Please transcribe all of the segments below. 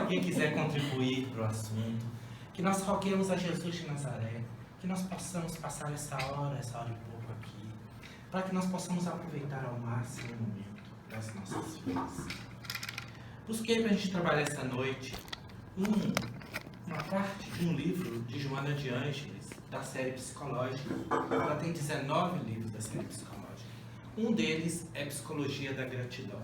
alguém quiser contribuir para o assunto, que nós roguemos a Jesus de Nazaré, que nós possamos passar essa hora e pouco aqui, para que nós possamos aproveitar ao máximo o momento das nossas vidas. Busquei para a gente trabalhar essa noite uma parte de um livro de Joana de Ângeles, da série psicológica. Ela tem 19 livros da série psicológica. Um deles é Psicologia da Gratidão.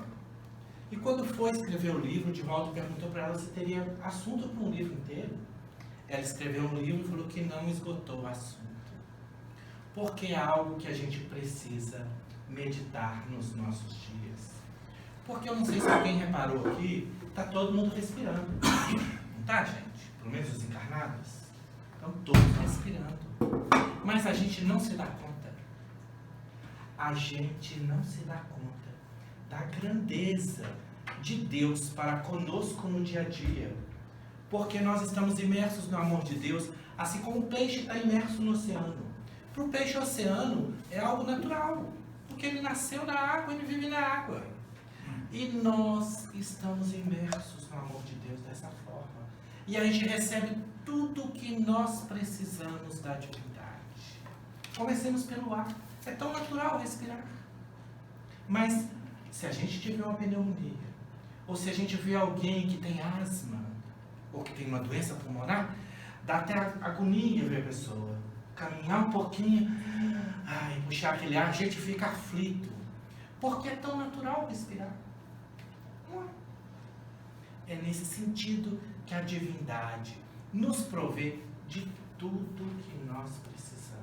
E quando foi escrever o livro, Divaldo perguntou para ela se teria assunto para um livro inteiro. Ela escreveu um livro e falou que não esgotou o assunto. Porque é algo que a gente precisa meditar nos nossos dias. Porque eu não sei se alguém reparou aqui, está todo mundo respirando. Não está, gente? Pelo menos os encarnados. Estão todos respirando. Mas a gente não se dá conta. A gente não se dá conta da grandeza de Deus para conosco no dia a dia. Porque nós estamos imersos no amor de Deus, assim como o peixe está imerso no oceano. Para o peixe, o oceano é algo natural, porque ele nasceu na água, ele vive na água. E nós estamos imersos no amor de Deus dessa forma. E a gente recebe tudo o que nós precisamos da divindade. Comecemos pelo ar. É tão natural respirar. Mas se a gente tiver uma pneumonia, ou se a gente vê alguém que tem asma, ou que tem uma doença pulmonar, dá até agonia ver a pessoa. Caminhar um pouquinho, puxar aquele ar, a gente fica aflito. Porque é tão natural respirar. Não é? É nesse sentido que a divindade nos provê de tudo que nós precisamos.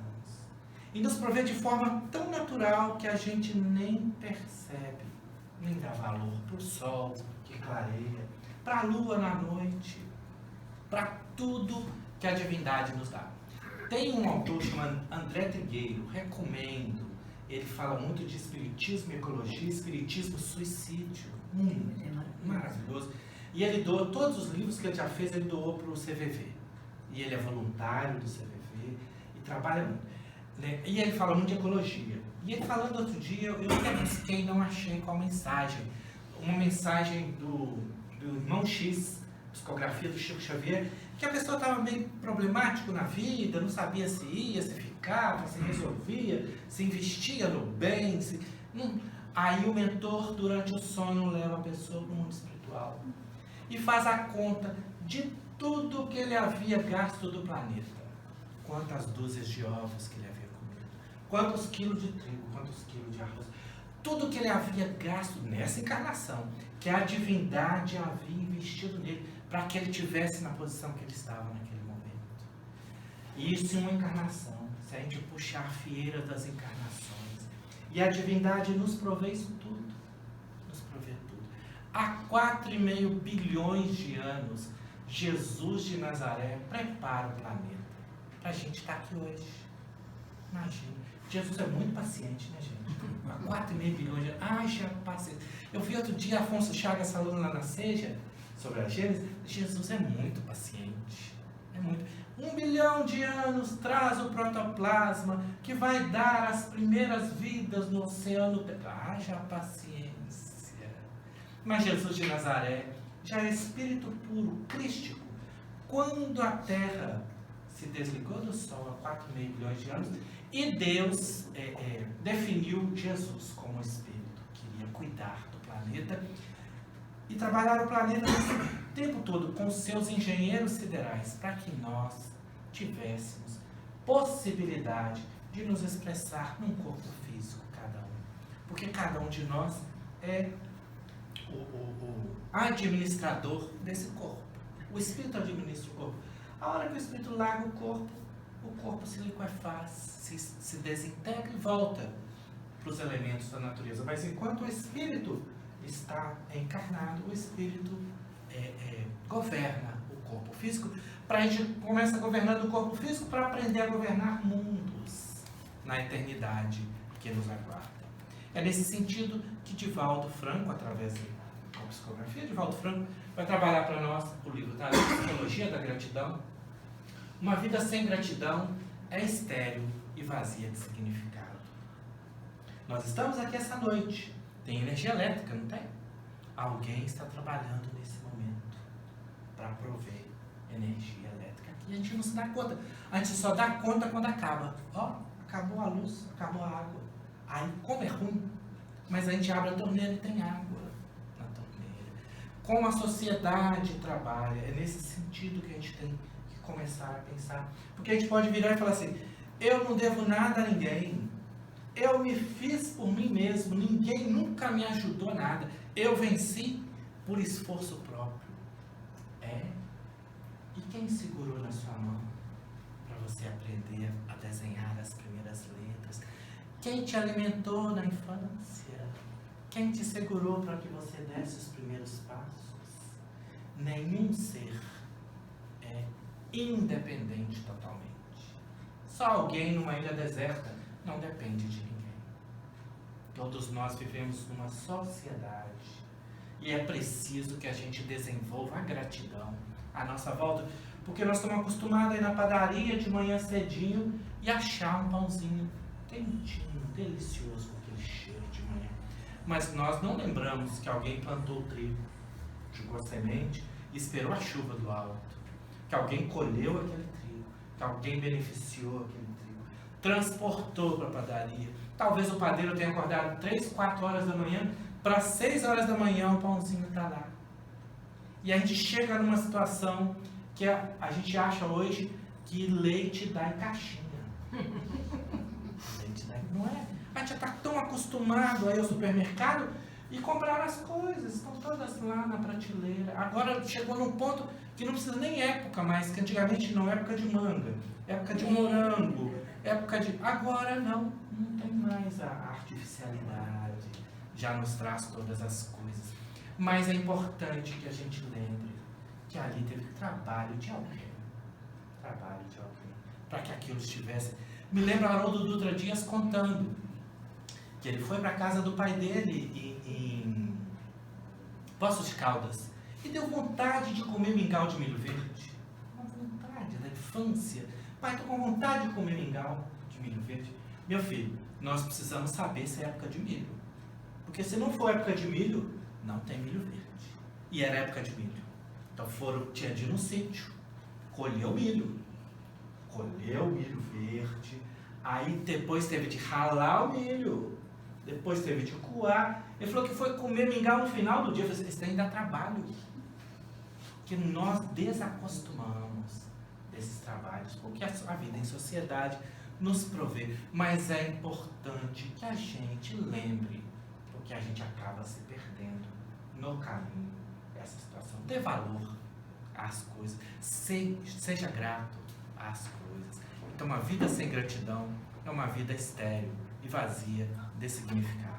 E nos provê de forma tão natural que a gente nem percebe, nem dá valor para o sol que clareia, para a lua na noite, para tudo que a divindade nos dá. Tem um autor chamado André Trigueiro, recomendo. Ele fala muito de espiritismo, ecologia, espiritismo, suicídio. Maravilhoso. E ele doa todos os livros que ele já fez, ele doou para o CVV. E ele é voluntário do CVV e trabalha muito. E ele fala muito de ecologia. E ele falando outro dia, eu até busquei e não achei qual mensagem. Uma mensagem do irmão X, psicografia do Chico Xavier, que a pessoa estava meio problemático na vida, não sabia se ia, se ficava, se resolvia, se investia no bem. Aí o mentor, durante o sono, leva a pessoa para o mundo espiritual e faz a conta de tudo que ele havia gasto do planeta. Quantas dúzias de ovos que ele havia comido, quantos quilos de trigo, quantos quilos de arroz, tudo que ele havia gasto nessa encarnação, que a divindade havia investido nele, para que ele tivesse na posição que ele estava naquele momento. E isso em uma encarnação, se a gente puxar a fieira das encarnações, e a divindade nos provê isso tudo, nos provê tudo. Há 4,5 bilhões de anos, Jesus de Nazaré prepara o planeta para a gente estar aqui hoje. Imagina, Jesus é muito paciente, né, gente? Há 4,5 bilhões de anos, já paciente. Eu vi outro dia Afonso Chagas falando lá na Seja, sobre a Gênesis. Jesus é muito paciente, é muito. 1 bilhão de anos traz o protoplasma que vai dar as primeiras vidas no oceano. Haja paciência. Mas Jesus de Nazaré já é espírito puro, crístico. Quando a Terra se desligou do Sol há 4,5 bilhões de anos, e Deus definiu Jesus como espírito, queria cuidar do planeta e trabalhar o planeta o tempo todo com seus engenheiros siderais, para que nós tivéssemos possibilidade de nos expressar num corpo físico, cada um. Porque cada um de nós é o administrador desse corpo. O espírito administra o corpo. A hora que o espírito larga o corpo se liquefaz, se desintegra e volta para os elementos da natureza. Mas enquanto o espírito está encarnado, o espírito governa o corpo físico. A gente começa governando o corpo físico para aprender a governar mundos na eternidade que nos aguarda. É nesse sentido que Divaldo Franco, através da psicografia, Divaldo Franco vai trabalhar para nós o livro da Psicologia da Gratidão. Uma vida sem gratidão é estéril e vazia de significado. Nós estamos aqui essa noite. Tem energia elétrica, não tem? Alguém está trabalhando nesse momento. para prover energia elétrica. E a gente não se dá conta. A gente só dá conta quando acaba. Ó, acabou a luz, acabou a água. Aí, como é ruim, mas a gente abre a torneira e tem água na torneira. Como a sociedade trabalha, é nesse sentido que a gente tem que começar a pensar. Porque a gente pode virar e falar assim, eu não devo nada a ninguém. Eu me fiz por mim mesmo, ninguém nunca me ajudou a nada. Eu venci por esforço próprio. E quem segurou na sua mão para você aprender a desenhar as primeiras letras? Quem te alimentou na infância? Quem te segurou para que você desse os primeiros passos? Nenhum ser é independente totalmente. Só alguém numa ilha deserta não depende de ninguém. Todos nós vivemos numa sociedade e é preciso que a gente desenvolva a gratidão à nossa volta, porque nós estamos acostumados a ir na padaria de manhã cedinho e achar um pãozinho quentinho, delicioso, com aquele cheiro de manhã. Mas nós não lembramos que alguém plantou o trigo, jogou a semente e esperou a chuva do alto, que alguém colheu aquele trigo, que alguém beneficiou aquele trigo, transportou para a padaria. Talvez o padeiro tenha acordado 3, 4 horas da manhã, para 6 horas da manhã o pãozinho está lá. E a gente chega numa situação que a gente acha hoje que leite dá em caixinha. Leite dá, não é? A gente está tão acostumado a ir ao supermercado e comprar as coisas, estão todas lá na prateleira. Agora chegou num ponto que não precisa nem época mais, que antigamente não, época de manga, época de morango, época de... Agora não tem mais a artificialidade, já nos traz todas as coisas. Mas é importante que a gente lembre que ali teve trabalho de alguém, para que aquilo estivesse. Me lembro Haroldo Dutra Dias contando que ele foi para a casa do pai dele em Poços de Caldas e deu vontade de comer mingau de milho verde. Uma vontade da infância. Pai, estou com vontade de comer mingau de milho verde. Meu filho, nós precisamos saber se é época de milho. Porque se não for época de milho, não tem milho verde. E era época de milho. Então tinha de ir no sítio, colheu milho verde, aí depois teve de ralar o milho, depois teve de coar. Ele falou que foi comer mingau no final do dia. Eu falei, isso ainda dá trabalho. Porque nós desacostumamos desses trabalhos, porque a vida em sociedade nos provê. Mas é importante que a gente lembre, porque a gente acaba se perdendo no caminho dessa situação. Dê valor às coisas, seja grato às coisas. Então, uma vida sem gratidão é uma vida estéril e vazia de significado.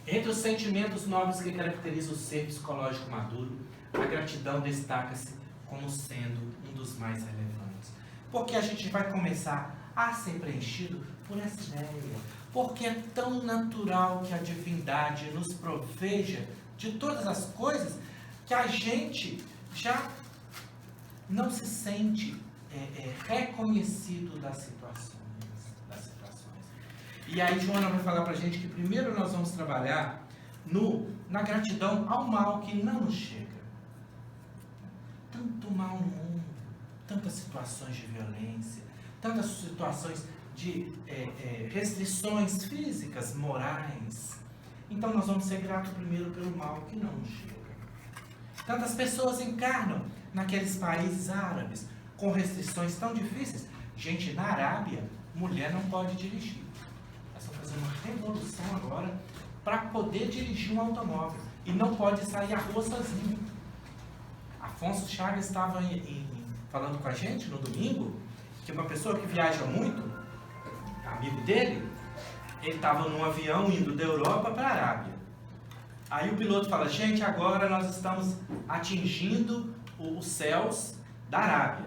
Entre os sentimentos nobres que caracterizam o ser psicológico maduro, a gratidão destaca-se como sendo um dos mais relevantes. Porque a gente vai começar a ser preenchido por essa ideia. Porque é tão natural que a divindade nos proveja de todas as coisas que a gente já não se sente reconhecido das situações. E aí Joana vai falar para a gente que primeiro nós vamos trabalhar na gratidão ao mal que não nos chega. Tanto mal no mundo, tantas situações de violência, tantas situações de restrições físicas, morais. Então nós vamos ser gratos primeiro pelo mal que não nos chega. Tantas pessoas encarnam naqueles países árabes com restrições tão difíceis. Gente, na Arábia, mulher não pode dirigir. Elas estão fazendo uma revolução agora para poder dirigir um automóvel. E não pode sair à rua sozinho. Afonso Chagas estava falando com a gente no domingo que uma pessoa que viaja muito, amigo dele, ele estava num avião indo da Europa para a Arábia. Aí o piloto fala, gente, agora nós estamos atingindo os céus da Arábia,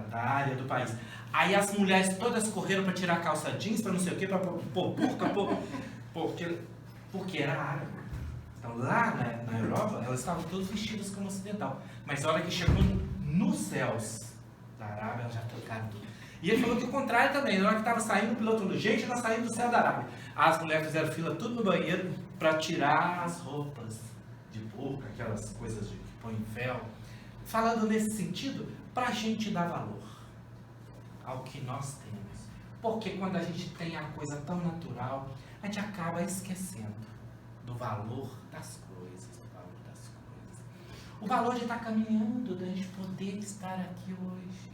da área do país. Aí as mulheres todas correram para tirar calça jeans, para não sei o que, para pôr burca, porque era árabe. Então lá na Europa, elas estavam todas vestidas como ocidental. Mas a hora que chegou nos céus da Arábia, elas já trocaram tudo. E ele falou que o contrário também, na hora que estava saindo, o piloto falou, gente, nós saímos do céu da Arábia. As mulheres fizeram fila tudo no banheiro para tirar as roupas de burca, aquelas coisas põe véu, falando nesse sentido, para a gente dar valor ao que nós temos. Porque quando a gente tem a coisa tão natural, a gente acaba esquecendo do valor das coisas, O valor de estar caminhando, de a gente poder estar aqui hoje,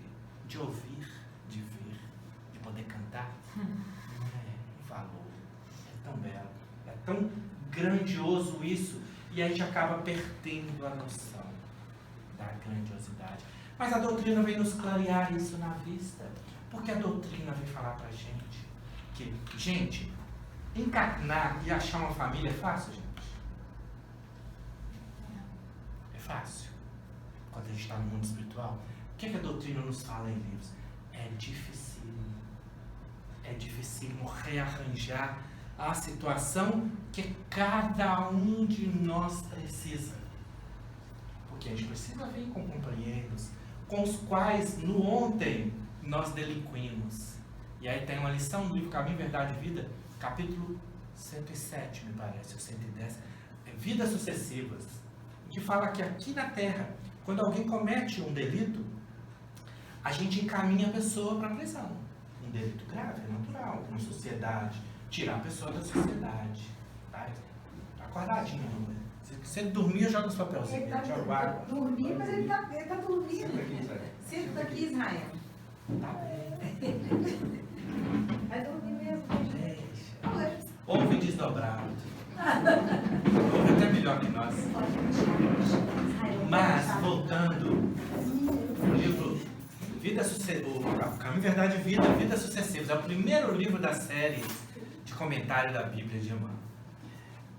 de ouvir, de ver, de poder cantar. O valor é tão belo, é tão grandioso isso, e a gente acaba perdendo a noção da grandiosidade. Mas a doutrina vem nos clarear isso na vista, porque a doutrina vem falar pra gente que, gente, encarnar e achar uma família é fácil, gente? É fácil. Quando a gente está no mundo espiritual, o que a doutrina nos fala em livros? É dificílimo rearranjar a situação que cada um de nós precisa. Porque a gente precisa vir com companheiros com os quais no ontem nós delinquimos. E aí tem uma lição no livro Caminho, Verdade e Vida, capítulo 107, me parece, ou 110, Vidas Sucessivas, que fala que aqui na Terra, quando alguém comete um delito, a gente encaminha a pessoa para a prisão. Um delito grave, é natural, uma sociedade, tirar a pessoa da sociedade. Tá acordadinho, não é? Se ele dormir, eu jogo os papelzinhos. Ele está dormindo, mas ele está dormindo. Senta aqui, Israel. Tá bem. Vai dormir mesmo. Deixa. Ouve desdobrado. Ouve até melhor que nós. Mas, voltando, o livro Caminho, Verdade e Vida, Vidas Sucessivas, é o primeiro livro da série de comentário da Bíblia de Emmanuel.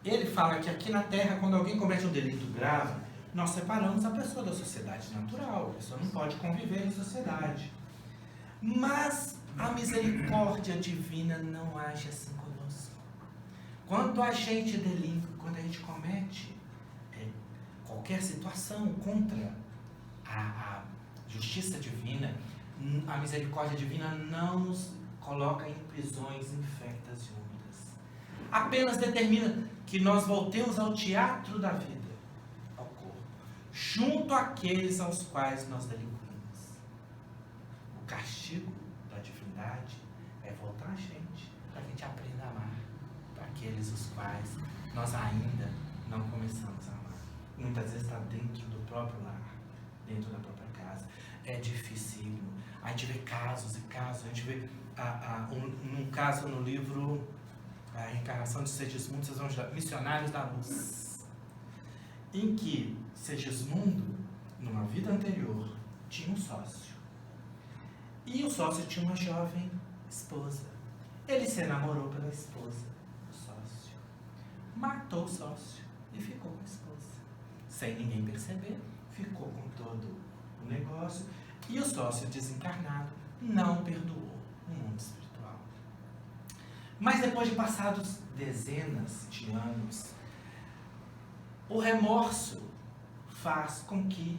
Ele fala que aqui na Terra, quando alguém comete um delito grave, nós separamos a pessoa da sociedade natural. A pessoa não pode conviver em sociedade. Mas a misericórdia divina não age assim conosco. Quando a gente delinque, quando a gente comete qualquer situação contra a justiça divina, a misericórdia divina não nos coloca em prisões infectas e úmidas. Apenas determina que nós voltemos ao teatro da vida, ao corpo, junto àqueles aos quais nós delinquimos. O castigo da divindade é voltar a gente, para que a gente aprenda a amar, para aqueles os quais nós ainda não começamos a amar. Muitas vezes está dentro do próprio lar, dentro da própria casa. É dificílimo. A gente vê casos e casos, a gente vê um caso no livro A Reencarnação de Segismundo, vocês vão ver, Missionários da Luz, em que Segismundo, numa vida anterior, tinha um sócio. E o sócio tinha uma jovem esposa. Ele se enamorou pela esposa do sócio. Matou o sócio e ficou com a esposa. Sem ninguém perceber, ficou com todo o negócio. E o sócio desencarnado não perdoou o mundo espiritual. Mas depois de passados dezenas de anos, o remorso faz com que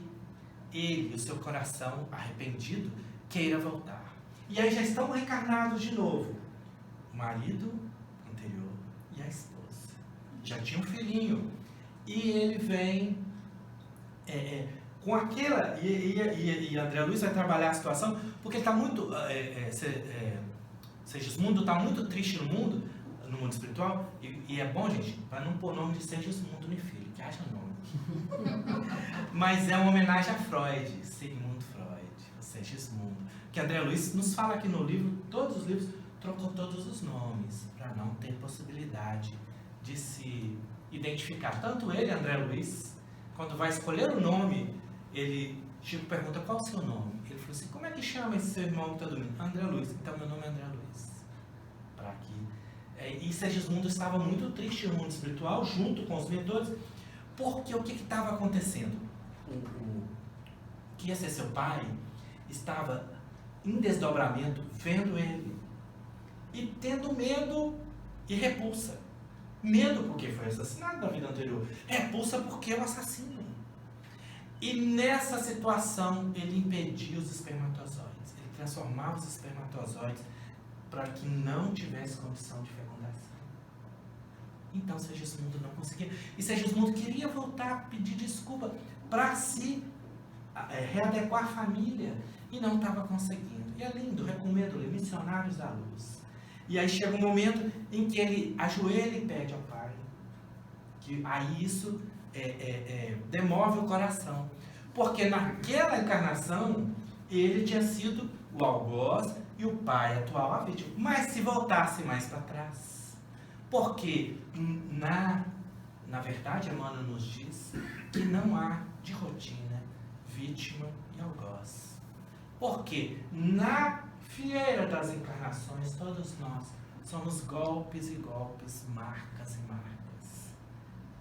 ele, o seu coração arrependido, queira voltar. E aí já estão reencarnados de novo. O marido anterior e a esposa. Já tinha um filhinho. E ele vem com aquela... E André Luiz vai trabalhar a situação, porque ele está muito... Segismundo está muito triste no mundo espiritual, e é bom, gente, para não pôr o nome de Segismundo no filho, que acha o nome. Mas é uma homenagem a Freud, Sigmund Freud, o Segismundo. Que André Luiz nos fala aqui no livro, todos os livros, trocou todos os nomes, para não ter possibilidade de se identificar. Tanto ele, André Luiz, quando vai escolher o nome, Chico pergunta, qual é o seu nome? Ele falou assim, como é que chama esse seu irmão que está dormindo? André Luiz. Então, meu nome é André Luiz. Para aqui. E Segismundo estava muito triste no mundo espiritual, junto com os mentores, porque o que estava acontecendo? O que ia ser seu pai estava em desdobramento, vendo ele, e tendo medo e repulsa. Medo porque foi assassinado na vida anterior, repulsa porque é o assassino. E nessa situação ele impedia os espermatozoides, ele transformava os espermatozoides para que não tivesse condição de fecundação. Então Segismundo não conseguia. E Segismundo queria voltar a pedir desculpa, para se readequar à família e não estava conseguindo. E é lindo, recomendo ler Missionários da Luz. E aí chega um momento em que ele ajoelha e pede ao Pai, que aí isso demove o coração, porque naquela encarnação ele tinha sido o algoz e o pai atual a vítima. Mas se voltasse mais para trás, porque na verdade Emmanuel nos diz que não há de rotina vítima e algoz, porque na fileira das encarnações todos nós somos golpes e golpes, marcas e marcas,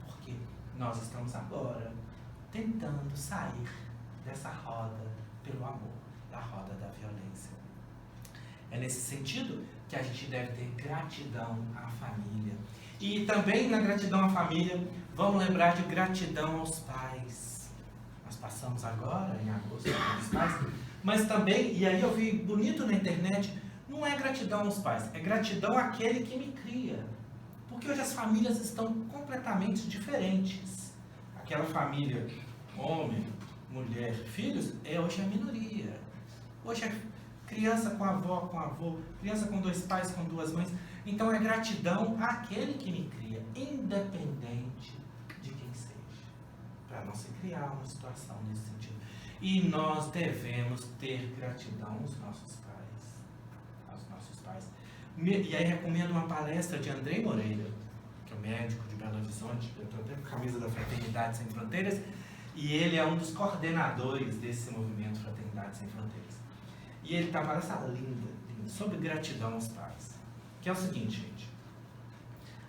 porque nós estamos agora tentando sair dessa roda pelo amor, da roda da violência. É nesse sentido que a gente deve ter gratidão à família. E também na gratidão à família, vamos lembrar de gratidão aos pais. Nós passamos agora, em agosto, com os pais, mas também, e aí eu vi bonito na internet, não é gratidão aos pais, é gratidão àquele que me cria. Porque hoje as famílias estão completamente diferentes. Aquela família, homem, mulher, filhos, hoje é a minoria. Hoje é criança com avó, com avô, criança com 2 pais, com 2 mães. Então é gratidão àquele que me cria, independente de quem seja, para não se criar uma situação nesse sentido. E nós devemos ter gratidão aos nossos pais. E aí recomendo uma palestra de Andrei Moreira, que é um médico de Belo Horizonte, eu estou até com a camisa da Fraternidade Sem Fronteiras, e ele é um dos coordenadores desse movimento Fraternidade Sem Fronteiras. E ele está falando essa linda, sobre gratidão aos pais. Que é o seguinte, gente.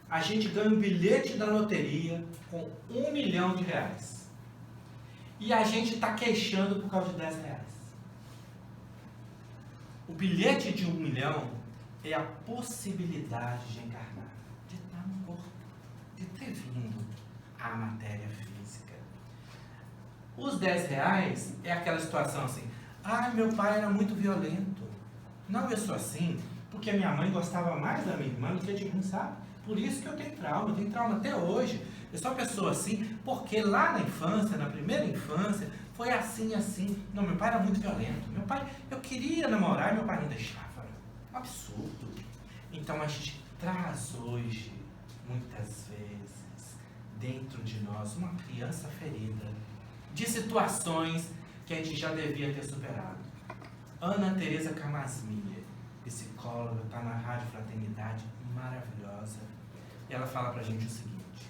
A gente ganha um bilhete da loteria com R$1 milhão. E a gente está queixando por causa de R$10. O bilhete de R$1 milhão é a possibilidade de encarnar, de estar no corpo, de ter vindo à matéria física. Os R$10 é aquela situação assim, meu pai era muito violento. Não, eu sou assim, porque a minha mãe gostava mais da minha irmã do que de mim, sabe? Por isso que eu tenho trauma até hoje. Eu sou uma pessoa assim, porque lá na infância, na primeira infância, foi assim. Não, meu pai era muito violento. Meu pai, eu queria namorar e meu pai não deixava. Um absurdo. Então a gente traz hoje, muitas vezes, dentro de nós, uma criança ferida, de situações que a gente já devia ter superado. Ana Teresa Camasmia, psicóloga, está na Rádio Fraternidade, maravilhosa. E ela fala pra gente o seguinte: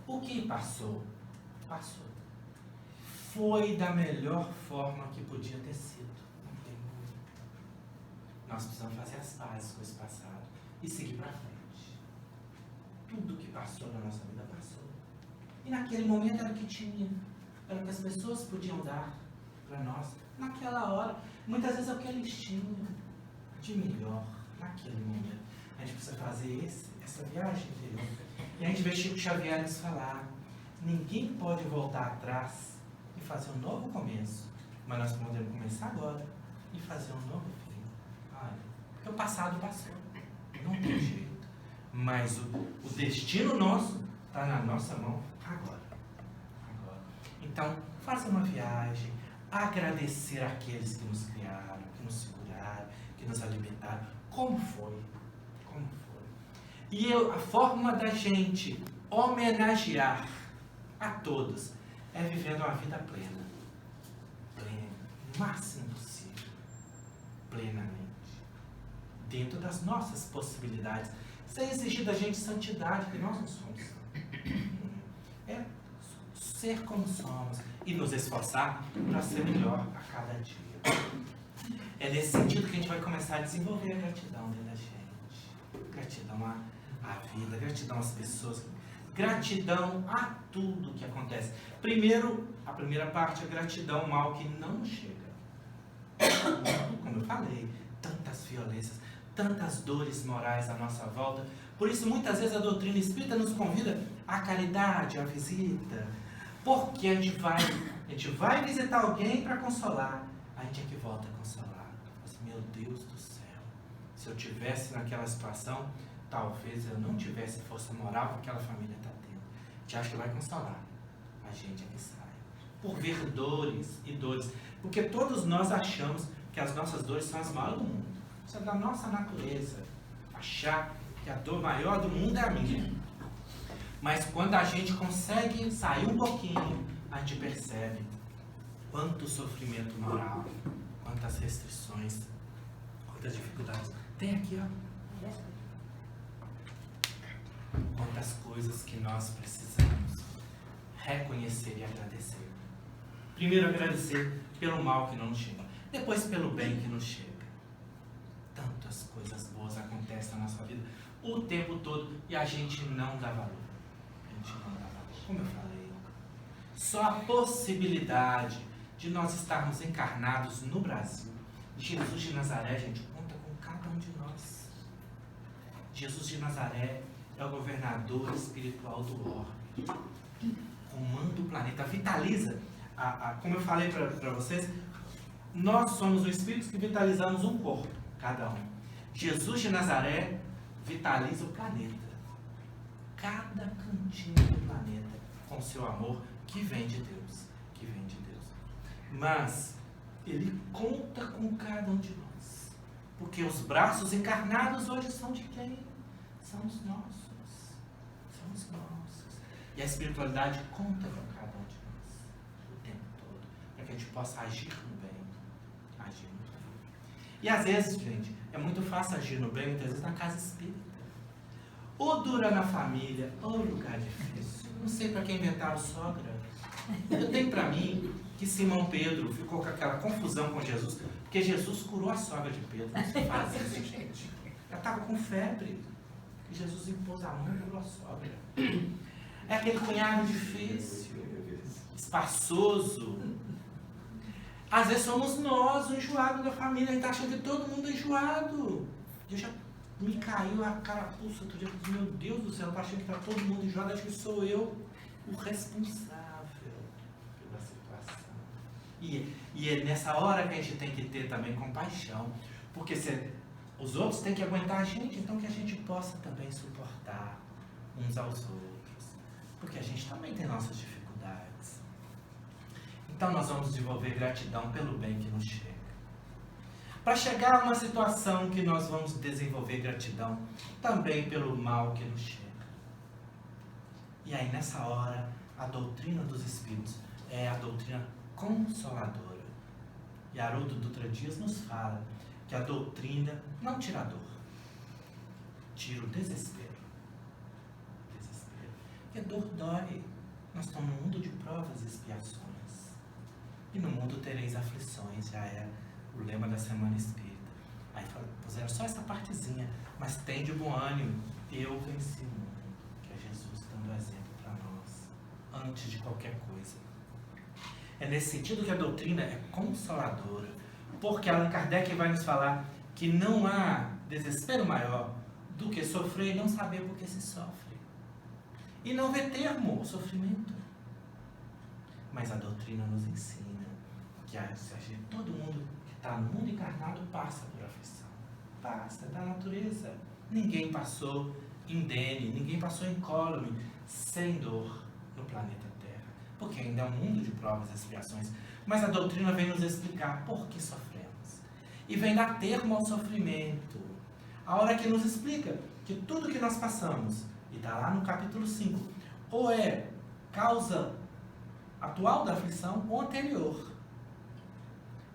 o que passou, passou. Foi da melhor forma que podia ter sido. Não tem muito. Nós precisamos fazer as pazes com esse passado e seguir pra frente. Tudo que passou na nossa vida passou. E naquele momento era o que tinha. Era o que as pessoas podiam dar para nós naquela hora. Muitas vezes é o que eles tinham de melhor naquele momento. A gente precisa fazer essa viagem interior. E a gente vê Chico Xavier nos falar: ninguém pode voltar atrás e fazer um novo começo, mas nós podemos começar agora e fazer um novo fim. Olha, porque o passado passou, não tem jeito. Mas o destino nosso está na nossa mão agora. Então, faça uma viagem, agradecer àqueles que nos criaram, que nos seguraram, que nos alimentaram. Como foi? E a forma da gente homenagear a todos é vivendo uma vida plena. O máximo possível. Plenamente. Dentro das nossas possibilidades. Sem exigir da gente santidade, que nós não somos santos. É ser como somos e nos esforçar para ser melhor a cada dia. É nesse sentido que a gente vai começar a desenvolver a gratidão dentro da gente. Gratidão à vida, gratidão às pessoas, gratidão a tudo que acontece. Primeiro, a primeira parte é gratidão ao que não chega. Como eu falei, tantas violências, tantas dores morais à nossa volta. Por isso, muitas vezes a doutrina espírita nos convida à caridade, à visita. Porque a gente vai visitar alguém para consolar. A gente é que volta a consolar. Mas, meu Deus do céu, se eu tivesse naquela situação, talvez eu não tivesse força moral que aquela família está tendo. A gente acha que vai consolar. A gente é que sai. por ver dores e dores. Porque todos nós achamos que as nossas dores são as maiores do mundo. Isso é da nossa natureza. Achar que a dor maior do mundo é a minha. Mas quando a gente consegue sair um pouquinho, a gente percebe quanto sofrimento moral, quantas restrições, quantas dificuldades. Tem aqui, ó. Quantas coisas que nós precisamos reconhecer e agradecer. Primeiro agradecer pelo mal que não nos chega. Depois pelo bem que nos chega. Tantas coisas boas acontecem na nossa vida o tempo todo e a gente não dá valor. A gente não dá valor. Como eu falei, só a possibilidade de nós estarmos encarnados no Brasil. Jesus de Nazaré, gente, conta com cada um de nós. Jesus de Nazaré é o governador espiritual do orbe. Comanda o planeta, vitaliza. Como eu falei para vocês, nós somos os espíritos que vitalizamos um corpo, cada um. Jesus de Nazaré vitaliza o planeta. Cada cantinho do planeta com seu amor que vem de Deus. Que vem de Deus. Mas Ele conta com cada um de nós. Porque os braços encarnados hoje são de quem? São os nossos. São os nossos. E a espiritualidade conta com cada um de nós. O tempo todo. Para que a gente possa agir no bem. Agir no bem. E às vezes, gente, é muito fácil agir no bem, muitas vezes na casa espírita. Ou dura na família, ou lugar difícil. Não sei para quem inventaram sogra. Eu tenho para mim que Simão Pedro ficou com aquela confusão com Jesus, porque Jesus curou a sogra de Pedro. Não se faz isso, gente. Ela estava com febre. E Jesus impôs a mão e curou a sogra. É aquele cunhado difícil, espaçoso. Às vezes somos nós, o enjoado da família. A gente está achando que todo mundo é enjoado. Eu já me caiu a carapuça outro dia. Meu Deus do céu, eu estou achando que está todo mundo enjoado. Acho que sou eu o responsável pela situação. E é nessa hora que a gente tem que ter também compaixão. Porque os outros têm que aguentar a gente, então que a gente possa também suportar uns aos outros. Porque a gente também tem nossas dificuldades. Então nós vamos desenvolver gratidão pelo bem que nos chega. Para chegar a uma situação que nós vamos desenvolver gratidão também pelo mal que nos chega. E aí nessa hora, a doutrina dos Espíritos é a doutrina consoladora. E Haroldo Dutra Dias nos fala que a doutrina não tira a dor, tira o desespero. Porque a dor dói. Nós estamos num mundo de provas e expiações. E no mundo tereis aflições, já é o lema da Semana Espírita. Aí fala, puseram só essa partezinha, mas tem de bom ânimo. Eu venci o mundo, que é Jesus dando exemplo para nós, antes de qualquer coisa. É nesse sentido que a doutrina é consoladora, porque Allan Kardec vai nos falar que não há desespero maior do que sofrer e não saber por que se sofre. E não ver termo ao sofrimento. Mas a doutrina nos ensina que todo mundo que está no mundo encarnado passa por aflição. Passa, da natureza. Ninguém passou indene, ninguém passou incólume, sem dor no planeta Terra. Porque ainda é um mundo de provas e expiações. Mas a doutrina vem nos explicar por que sofremos. E vem dar termo ao sofrimento. A hora que nos explica que tudo que nós passamos, e está lá no capítulo 5, ou é causa atual da aflição ou anterior.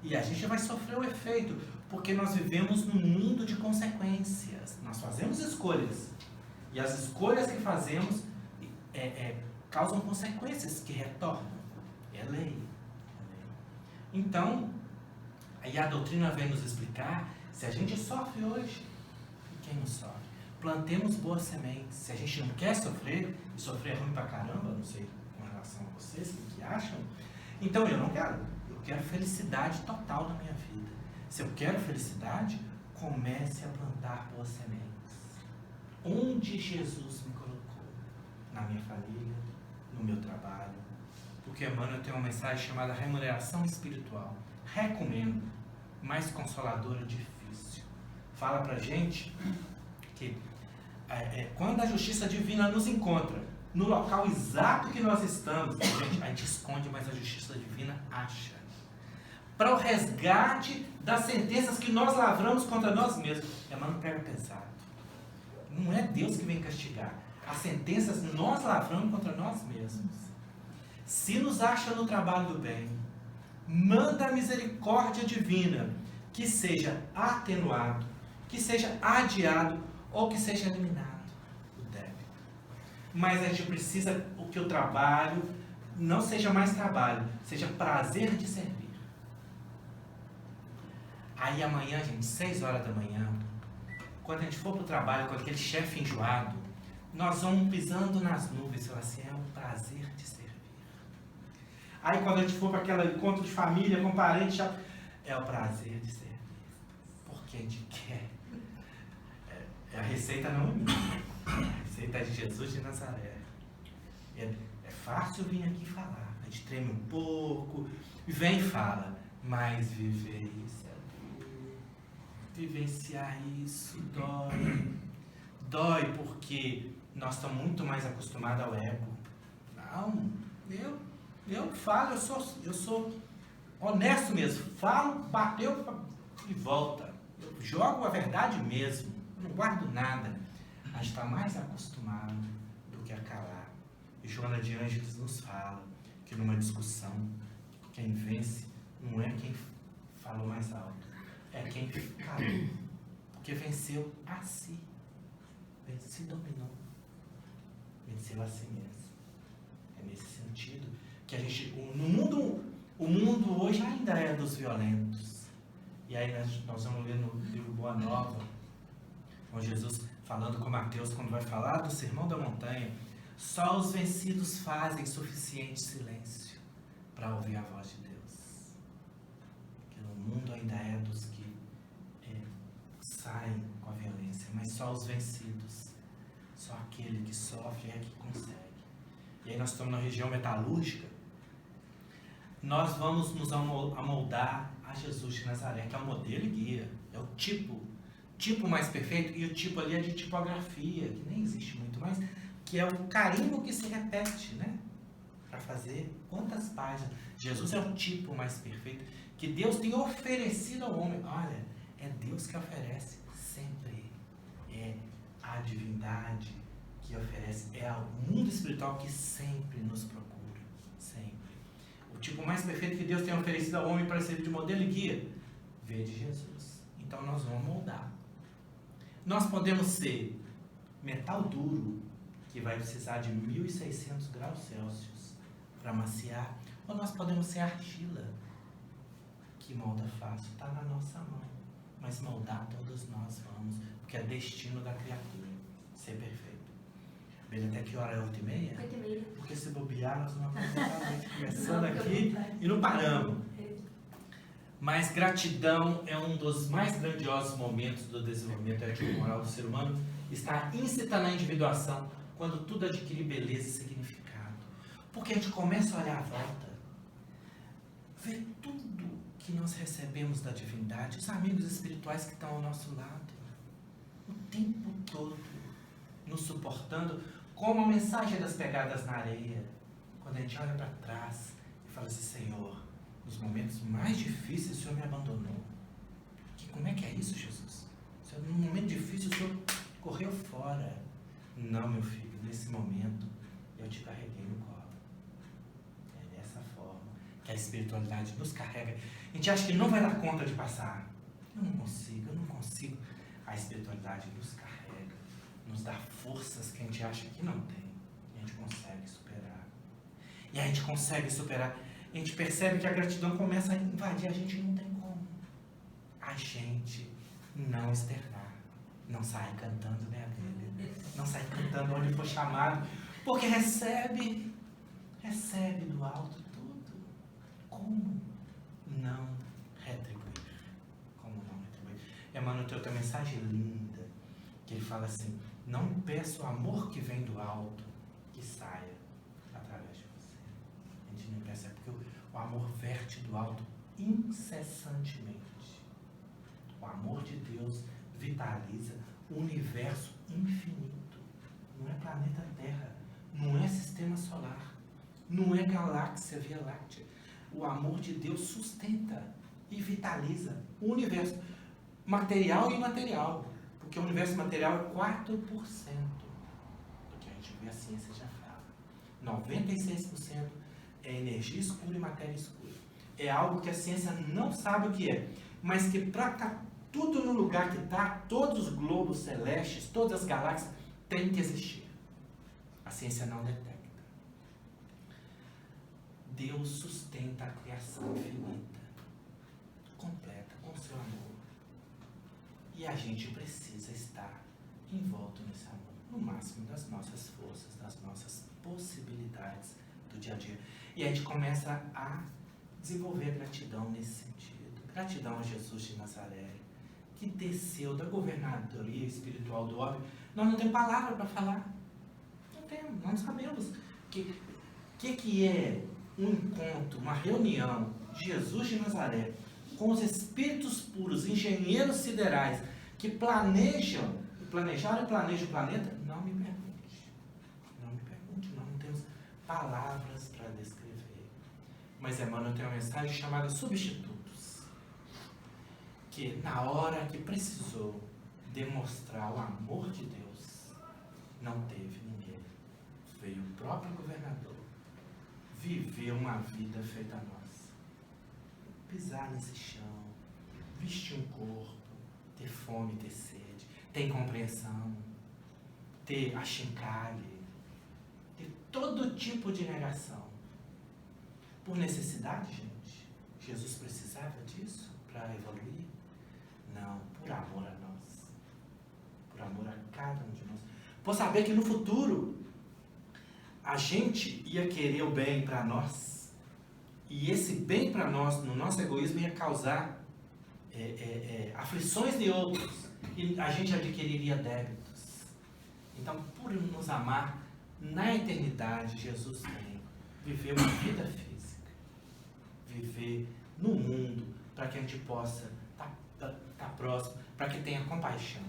E a gente vai sofrer o efeito, porque nós vivemos num mundo de consequências. Nós fazemos escolhas. E as escolhas que fazemos causam consequências que retornam. É lei. Então, aí a doutrina vem nos explicar, se a gente sofre hoje, e quem não sofre? Plantemos boas sementes. Se a gente não quer sofrer, e sofrer é ruim pra caramba, não sei com relação a vocês, o que acham? Então eu não quero. Eu quero felicidade total na minha vida. Se eu quero felicidade, comece a plantar boas sementes. Onde Jesus me colocou? Na minha família, no meu trabalho. Porque Emmanuel tem uma mensagem chamada remuneração espiritual. Recomendo. Mais consoladora, difícil. Fala pra gente que quando a justiça divina nos encontra, no local exato que nós estamos, a gente esconde, mas a justiça divina acha. Para o resgate das sentenças que nós lavramos contra nós mesmos. Emmanuel pega pesado. Não é Deus que vem castigar. As sentenças nós lavramos contra nós mesmos. Se nos acha no trabalho do bem, manda a misericórdia divina que seja atenuado, que seja adiado ou que seja eliminado o débito. Mas a gente precisa que o trabalho não seja mais trabalho, seja prazer de servir. Aí amanhã, gente, 6 horas da manhã, quando a gente for para o trabalho com aquele chefe enjoado, nós vamos pisando nas nuvens e falar assim, é um prazer de servir. Aí quando a gente for para aquele encontro de família com parente, é o prazer de servir. Porque a gente quer. A receita não é minha. A receita é de Jesus de Nazaré. É fácil vir aqui falar. A gente treme um pouco, vem e fala. Mas viver isso é duro. Vivenciar isso dói. Dói porque nós estamos muito mais acostumados ao ego. Não, eu falo, eu sou honesto mesmo. Falo, bateu e volta. Eu jogo a verdade mesmo. Eu não guardo nada. A gente está mais acostumado do que a calar. E Joana de Ângeles nos fala que numa discussão, quem vence não é quem falou mais alto, é quem calou. Porque venceu a si. Se dominou. Venceu a si mesmo. É nesse sentido que a gente, o mundo hoje ainda é dos violentos. E aí nós vamos ler no livro Boa Nova, com Jesus falando com Mateus, quando vai falar do Sermão da Montanha, só os vencidos fazem suficiente silêncio para ouvir a voz de Deus. Porque no mundo ainda é dos que saem com a violência, mas só os vencidos, só aquele que sofre é que consegue. E aí nós estamos na região metalúrgica, nós vamos nos amoldar a Jesus de Nazaré, que é o modelo e guia, é o tipo mais perfeito, e o tipo ali é de tipografia, que nem existe muito mais, que é o carimbo que se repete, né? Para fazer quantas páginas. Jesus é o tipo mais perfeito que Deus tem oferecido ao homem. Olha, é Deus que oferece sempre. É a divindade que oferece, é o mundo espiritual que sempre nos procura, sempre. O tipo mais perfeito que Deus tem oferecido ao homem para servir de modelo e guia, veio de Jesus. Então nós vamos moldar. Nós podemos ser metal duro, que vai precisar de 1.600 graus Celsius para maciar, ou nós podemos ser argila, que molda fácil, está na nossa mão. Mas moldar todos nós vamos, porque é destino da criatura, ser perfeito. Bem, até que hora é 8h30? 8h30. Porque se bobear, nós vamos acabar começando aqui e não paramos. Mas gratidão é um dos mais grandiosos momentos do desenvolvimento ético-moral do ser humano. Está íncita na individuação, quando tudo adquire beleza e significado. Porque a gente começa a olhar à volta, ver tudo que nós recebemos da divindade, os amigos espirituais que estão ao nosso lado, o tempo todo, nos suportando, como a mensagem das pegadas na areia. Quando a gente olha para trás e fala assim, Senhor, nos momentos mais difíceis o Senhor me abandonou. Como é que é isso, Jesus? Num momento difícil o Senhor correu fora. Não, meu filho, nesse momento eu te carreguei no colo. É dessa forma que a espiritualidade nos carrega. A gente acha que não vai dar conta de passar. Eu não consigo. A espiritualidade nos carrega, nos dá forças que a gente acha que não tem. E a gente consegue superar. E a gente consegue superar. A gente percebe que a gratidão começa a invadir a gente, não tem como. A gente não externar. Não sai cantando, né, a Bíblia? Não sai cantando onde for chamado. Porque recebe do alto tudo. Como não retribuir? Emmanuel tem outra mensagem linda, que ele fala assim, não peço o amor que vem do alto, que saia através de você. A gente não percebe, porque o amor verte do alto incessantemente. O amor de Deus vitaliza o universo infinito. Não é planeta Terra, não é sistema solar, não é galáxia, Via Láctea. O amor de Deus sustenta e vitaliza o universo material e imaterial, porque o universo material é 4% do que a gente vê, a ciência já fala. 96% é energia escura e matéria escura. É algo que a ciência não sabe o que é, mas que para estar tudo no lugar que está, todos os globos celestes, todas as galáxias, tem que existir. A ciência não detecta. Deus sustenta a criação infinita, completa, com seu amor. E a gente precisa estar envolto nesse amor, no máximo das nossas forças, das nossas possibilidades do dia a dia. E a gente começa a desenvolver gratidão nesse sentido. Gratidão a Jesus de Nazaré, que desceu da governadoria espiritual do homem. Nós não temos palavra para falar. Não temos, não sabemos. Que é um encontro, uma reunião de Jesus de Nazaré com os espíritos puros, engenheiros siderais, que planejaram e planejam o planeta? Não me pergunte. Não me pergunte, nós não temos palavras para descrever. Mas Emmanuel tem uma mensagem chamada Substitutos, que na hora que precisou demonstrar o amor de Deus, não teve ninguém. Veio o próprio governador, viver uma vida feita a nós, pisar nesse chão, vestir um corpo, ter fome, ter sede, ter incompreensão, ter achincalhe, ter todo tipo de negação. Por necessidade, gente? Jesus precisava disso para evoluir? Não, por amor a nós, por amor a cada um de nós, por saber que no futuro a gente ia querer o bem para nós, e esse bem para nós, no nosso egoísmo, ia causar aflições de outros, e a gente adquiriria débitos. Então, por nos amar, na eternidade, Jesus tem viver uma vida física, viver no mundo, para que a gente possa estar próximo, para que tenha compaixão.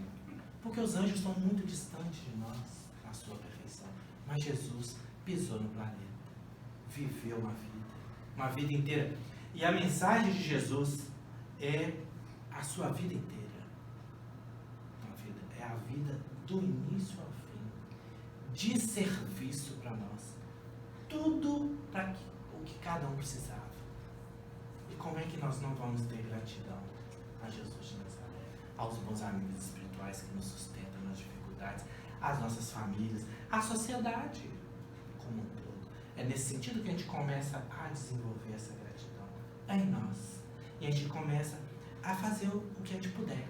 Porque os anjos estão muito distantes de nós, na sua perfeição. Mas Jesus pisou no planeta, viveu uma vida inteira. E a mensagem de Jesus é a sua vida inteira. É a vida do início ao fim, de serviço para nós. Tudo para o que cada um precisava. E como é que nós não vamos ter gratidão a Jesus de Nazaré, aos bons amigos espirituais que nos sustentam nas dificuldades, às nossas famílias, à sociedade como um todo. É nesse sentido que a gente começa a desenvolver essa gratidão em nós. E a gente começa a fazer o que a gente puder,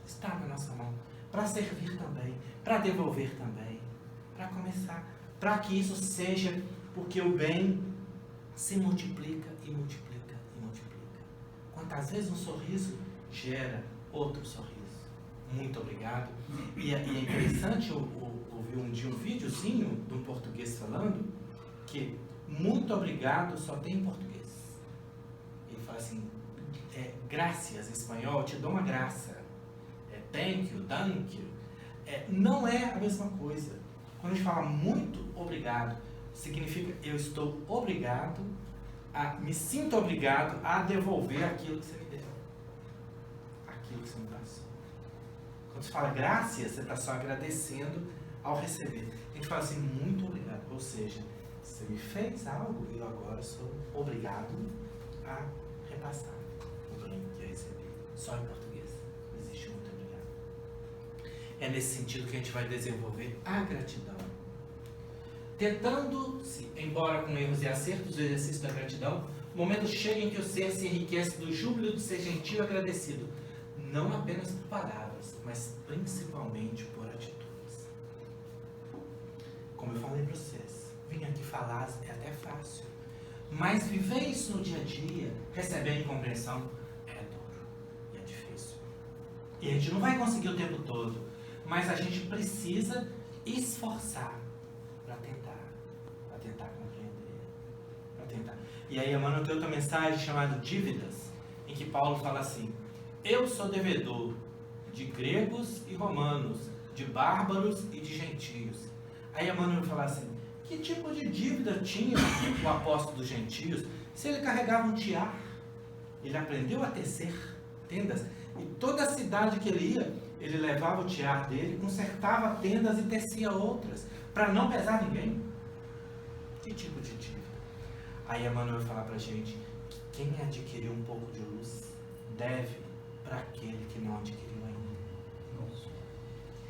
está na nossa mão, para servir também, para devolver também, para começar, para que isso seja, porque o bem se multiplica e multiplica e multiplica. Quantas vezes um sorriso gera outro sorriso. Muito obrigado. E é interessante, eu ouvi um dia um videozinho de um português falando que muito obrigado só tem em português. Ele fala assim, gracias em espanhol, te dou uma graça. Thank you, thank you. Não é a mesma coisa. Quando a gente fala muito obrigado, significa eu estou obrigado, me sinto obrigado a devolver aquilo que você me deu. Aquilo que você me passou. Quando você fala graças, você está só agradecendo ao receber. A gente fala assim, muito obrigado. Ou seja, você me fez algo e eu agora sou obrigado a repassar o bem que eu recebi. Só em português. Não existe muito obrigado. É nesse sentido que a gente vai desenvolver a gratidão. Tentando-se, embora com erros e acertos, o exercício da gratidão, o momento chega em que o ser se enriquece do júbilo de ser gentil e agradecido. Não apenas por palavras, mas principalmente por atitudes. Como eu falei para vocês, vir aqui falar é até fácil, mas viver isso no dia a dia, receber incompreensão, é duro e é difícil. E a gente não vai conseguir o tempo todo, mas a gente precisa esforçar para tentar compreender, para tentar. E aí Emmanuel tem outra mensagem chamada Dívidas, em que Paulo fala assim, eu sou devedor de gregos e romanos, de bárbaros e de gentios. Aí Emmanuel fala assim, Que tipo de dívida tinha o apóstolo dos gentios se ele carregava um tiar? Ele aprendeu a tecer tendas. E toda a cidade que ele ia, ele levava o tiar dele, consertava tendas e tecia outras, para não pesar ninguém. Que tipo de dívida? Aí Emmanuel vai falar para a gente que quem adquiriu um pouco de luz deve para aquele que não adquiriu ainda. Nossa.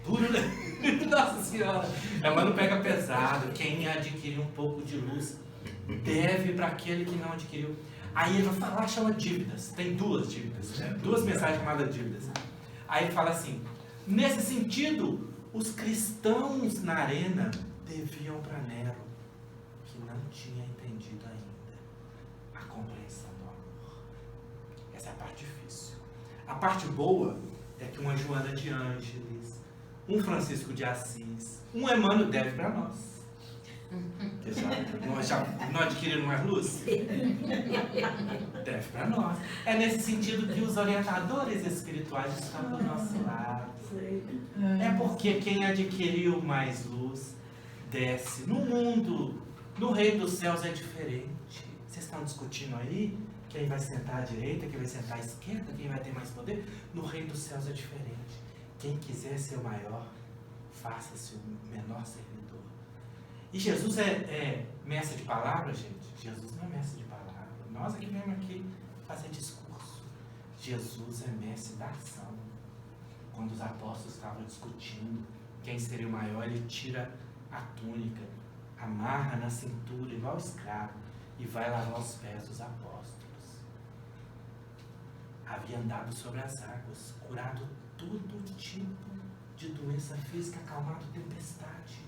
Duro, né? Nossa Senhora! Emmanuel pega pesado. Quem adquiriu um pouco de luz deve para aquele que não adquiriu. Aí ele vai falar, chama dívidas. Tem duas dívidas, né? Duas mensagens chamadas dívidas. Aí ele fala assim: nesse sentido, os cristãos na arena deviam para Nero, que não tinha entendido ainda a compreensão do amor. Essa é a parte difícil. A parte boa é que uma Joana de Ângeles, um Francisco de Assis, um Emmanuel deve para nós. Não adquiriram mais luz? Deve para nós. É nesse sentido que os orientadores espirituais estão do nosso lado. É porque quem adquiriu mais luz desce. No mundo, no reino dos céus é diferente. Vocês estão discutindo aí quem vai sentar à direita, quem vai sentar à esquerda, quem vai ter mais poder? No reino dos céus é diferente. Quem quiser ser o maior, faça-se o menor servidor. E Jesus é mestre de palavras, gente? Jesus não é mestre de palavras. Nós aqui viemos aqui fazer discurso. Jesus é mestre da ação. Quando os apóstolos estavam discutindo quem seria o maior, ele tira a túnica, amarra na cintura, igual escravo, e vai lavar os pés dos apóstolos. Havia andado sobre as águas, curado todo tipo de doença física, acalmado tempestade,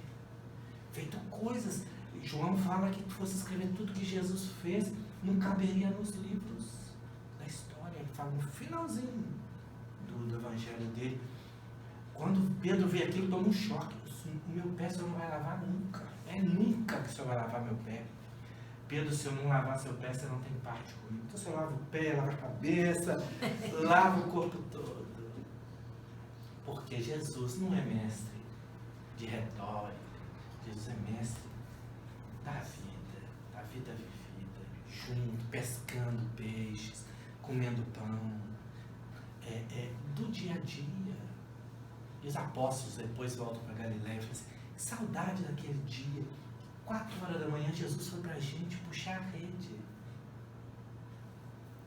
feito coisas. João fala que fosse escrever tudo que Jesus fez, não caberia nos livros da história. Ele fala no finalzinho do evangelho dele. Quando Pedro vê aquilo, toma um choque. O meu pé o senhor não vai lavar nunca. É nunca que o senhor vai lavar meu pé. Pedro, se eu não lavar seu pé, você não tem parte comigo. Então você lava o pé, lava a cabeça, lava o corpo todo. Porque Jesus não é mestre de retórica. Jesus é mestre da vida vivida, junto, pescando peixes, comendo pão, do dia a dia. E os apóstolos depois voltam para Galiléia e falam assim: saudade daquele dia, 4 horas da manhã, Jesus foi para a gente puxar a rede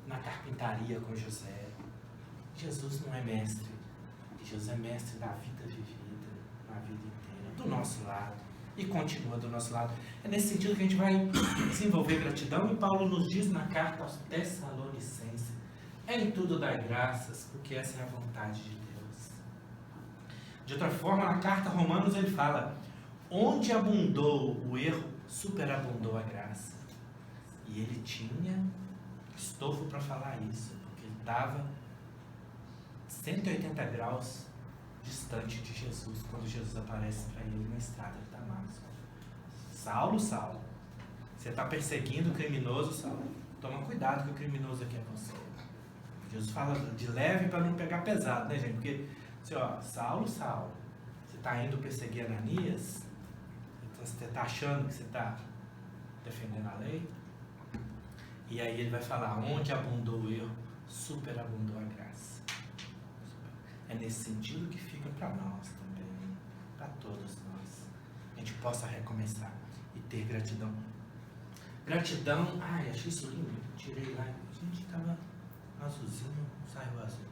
na carpintaria com José. Jesus não é mestre, Jesus é mestre da vida vivida, na vida inteira, do nosso lado. E continua do nosso lado. É nesse sentido que a gente vai desenvolver gratidão. E Paulo nos diz na carta aos Tessalonicenses: em tudo dai graças, porque essa é a vontade de Deus. De outra forma, na carta a Romanos ele fala: onde abundou o erro, superabundou a graça. E ele tinha estofo para falar isso, porque ele estava 180 graus distante de Jesus, quando Jesus aparece para ele na estrada de Damasco. Saulo, Saulo, você está perseguindo o criminoso, Saulo? Toma cuidado que o criminoso aqui é você. Jesus fala de leve para não pegar pesado, né, gente? Porque, assim, ó, Saulo, Saulo, você está indo perseguir Ananias? Então você está achando que você está defendendo a lei? E aí ele vai falar: onde abundou o erro, superabundou a graça. É nesse sentido que fica para nós também, para todos nós. A gente possa recomeçar e ter gratidão. Gratidão, ai, achei isso lindo, tirei lá, gente, estava azulzinho, saiu azul.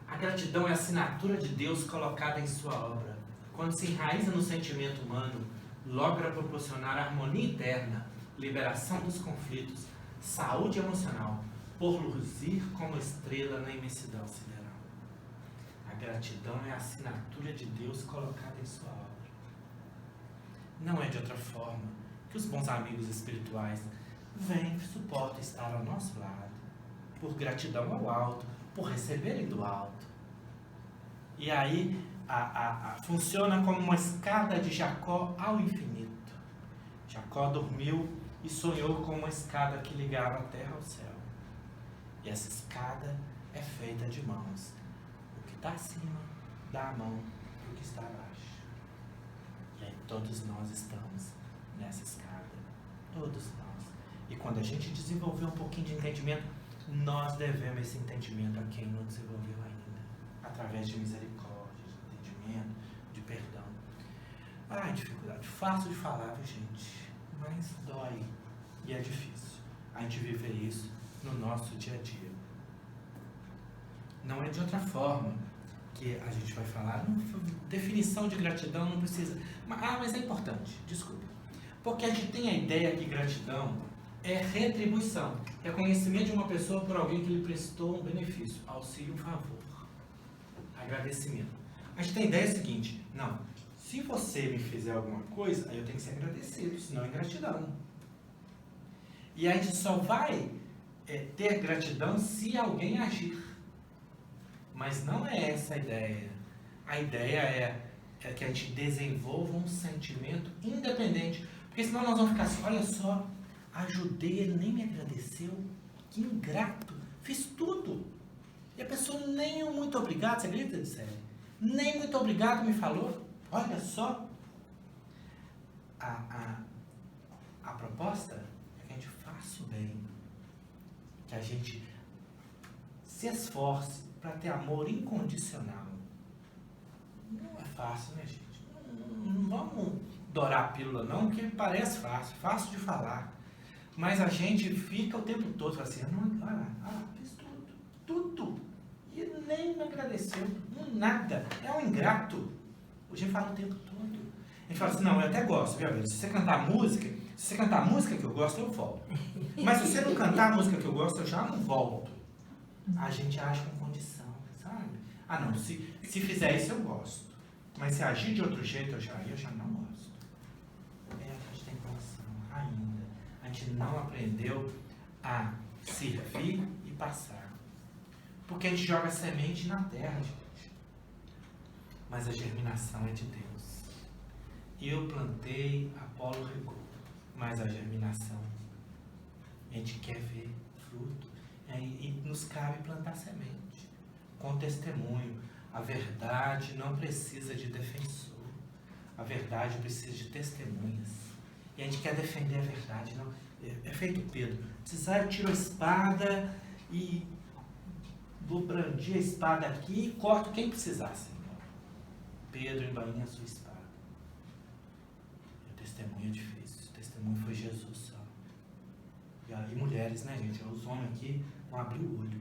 A gratidão é a assinatura de Deus colocada em sua obra. Quando se enraiza no sentimento humano, logra proporcionar harmonia interna, liberação dos conflitos, saúde emocional, por luzir como estrela na imensidão sideral. A gratidão é a assinatura de Deus colocada em sua obra. Não é de outra forma que os bons amigos espirituais vêm, suportam estar ao nosso lado, por gratidão ao alto, por receberem do alto. E aí funciona como uma escada de Jacó ao infinito. Jacó dormiu e sonhou com uma escada que ligava a terra ao céu. E essa escada é feita de mãos. O que está acima dá a mão para o que está abaixo. E aí Todos nós estamos nessa escada. Todos nós. E quando a gente desenvolver um pouquinho de entendimento, nós devemos esse entendimento a quem não desenvolveu ainda. Através de misericórdia, de entendimento, de perdão. Dificuldade. Fácil de falar, viu, gente? Mas dói. E é difícil. A gente viver isso no nosso dia a dia. Não é de outra forma que a gente vai falar. Definição de gratidão não precisa. Mas é importante, desculpa. Porque a gente tem a ideia que gratidão é retribuição. Reconhecimento de uma pessoa por alguém que lhe prestou um benefício, auxílio, um favor. Agradecimento. A gente tem a ideia seguinte: não, se você me fizer alguma coisa, aí eu tenho que ser agradecido, senão é ingratidão. E a gente só vai ter gratidão se alguém agir. Mas não é essa a ideia. A ideia é que a gente desenvolva um sentimento independente. Porque senão nós vamos ficar assim: olha só, ajudei, ele nem me agradeceu, que ingrato, fiz tudo. E a pessoa nem o muito obrigado, você acredita, Gisele? Nem muito obrigado me falou. Olha só. A proposta é que a gente faça o bem, que a gente se esforce para ter amor incondicional. Não é fácil, né, gente? Não vamos dourar a pílula, não, porque parece fácil de falar. Mas a gente fica o tempo todo assim: fiz tudo. E nem me agradeceu, nada. É um ingrato. A gente fala o tempo todo. A gente fala assim: não, eu até gosto, viu? Se você cantar a música que eu gosto, eu volto. Mas se você não cantar a música que eu gosto, eu já não volto. A gente age com condição, sabe? Não, se fizer isso eu gosto. Mas se agir de outro jeito, eu já não gosto. A gente tem condição ainda. A gente não aprendeu a servir e passar. Porque a gente joga semente na terra, gente. Mas a germinação é de Deus. Eu plantei, Apolo regou. Mas a germinação, a gente quer ver fruto. E nos cabe plantar semente. Com testemunho. A verdade não precisa de defensor. A verdade precisa de testemunhas. E a gente quer defender a verdade. Não. É feito Pedro. Precisar, eu tiro a espada e vou brandir a espada aqui e corto quem precisar, Senhor. Pedro embainha a sua espada. O testemunho é difícil. O testemunho foi Jesus só. E mulheres, né, gente? Os homens aqui vão abrir o olho.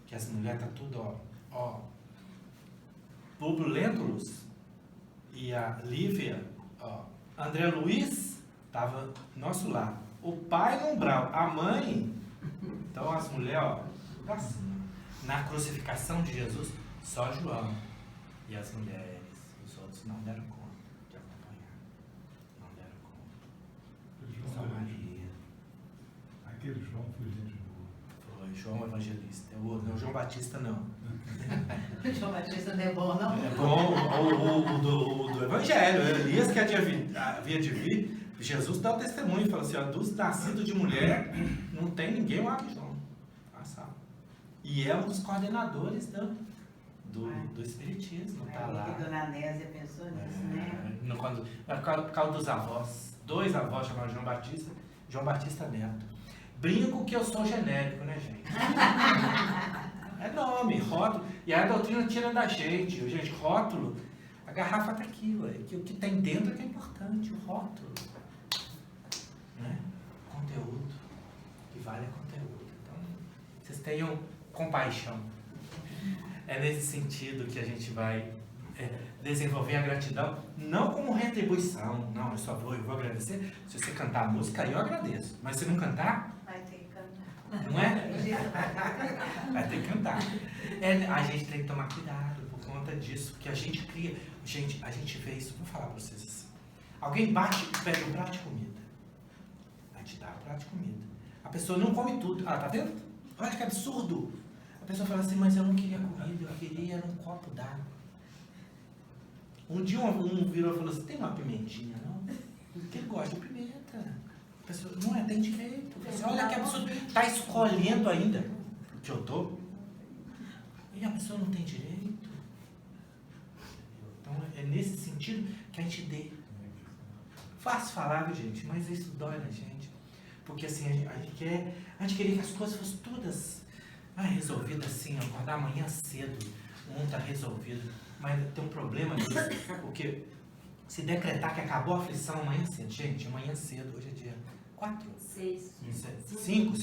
Que as mulheres tá tudo, Públio Lentulus e a Lívia, André Luiz estava nosso lado. O pai no umbral, a mãe. Então as mulheres, pra cima. Na crucificação de Jesus, só João. E as mulheres, os outros não deram conta de acompanhar. Não deram conta. Só Maria. Aquele João foi gente boa. Foi João Evangelista. Não, João Batista não. João Batista não é bom, não? É bom o do Evangelho. Elias que havia de vir. Jesus dá o testemunho e fala assim: dos nascidos de mulher, não tem ninguém lá que João. E é um dos coordenadores do Espiritismo. Tá lá. A Dona Nésia pensou nisso, né? Por causa dos avós. 2 avós chamados João Batista. João Batista Neto. Brinco que eu sou genérico, né, gente? É nome, rótulo. E a doutrina tira da gente. Gente, rótulo. A garrafa tá aqui, ué. Que o que tem dentro é que é importante. O rótulo. Né? Conteúdo. O que vale é conteúdo. Então, vocês tenham compaixão. É nesse sentido que a gente vai desenvolver a gratidão, não como retribuição. Não, eu vou agradecer. Se você cantar a música, aí eu agradeço. Mas se não cantar, vai ter que cantar. Não é? Vai ter que cantar. A gente tem que tomar cuidado por conta disso, porque a gente cria. Gente, a gente vê isso, vou falar para vocês assim. Alguém bate e pede um prato de comida. Vai te dar um prato de comida. A pessoa não come tudo. Tá vendo? Olha que absurdo. A pessoa fala assim: mas eu não queria comida, eu queria um copo d'água. Um dia um virou e falou assim: tem uma pimentinha, não? Porque ele gosta de pimenta. A pessoa, não é, tem direito. Você, olha que absurdo, está escolhendo ainda o que eu dou. E a pessoa não tem direito. Então é nesse sentido que a gente dê. Fácil falar, viu, gente, mas isso dói na gente. Porque assim, a gente queria que as coisas fossem todas resolvidas assim, acordar amanhã cedo, o mundo está resolvido. Mas tem um problema nisso, porque se decretar que acabou a aflição amanhã cedo, gente, amanhã cedo, hoje é dia 4? 6. 5?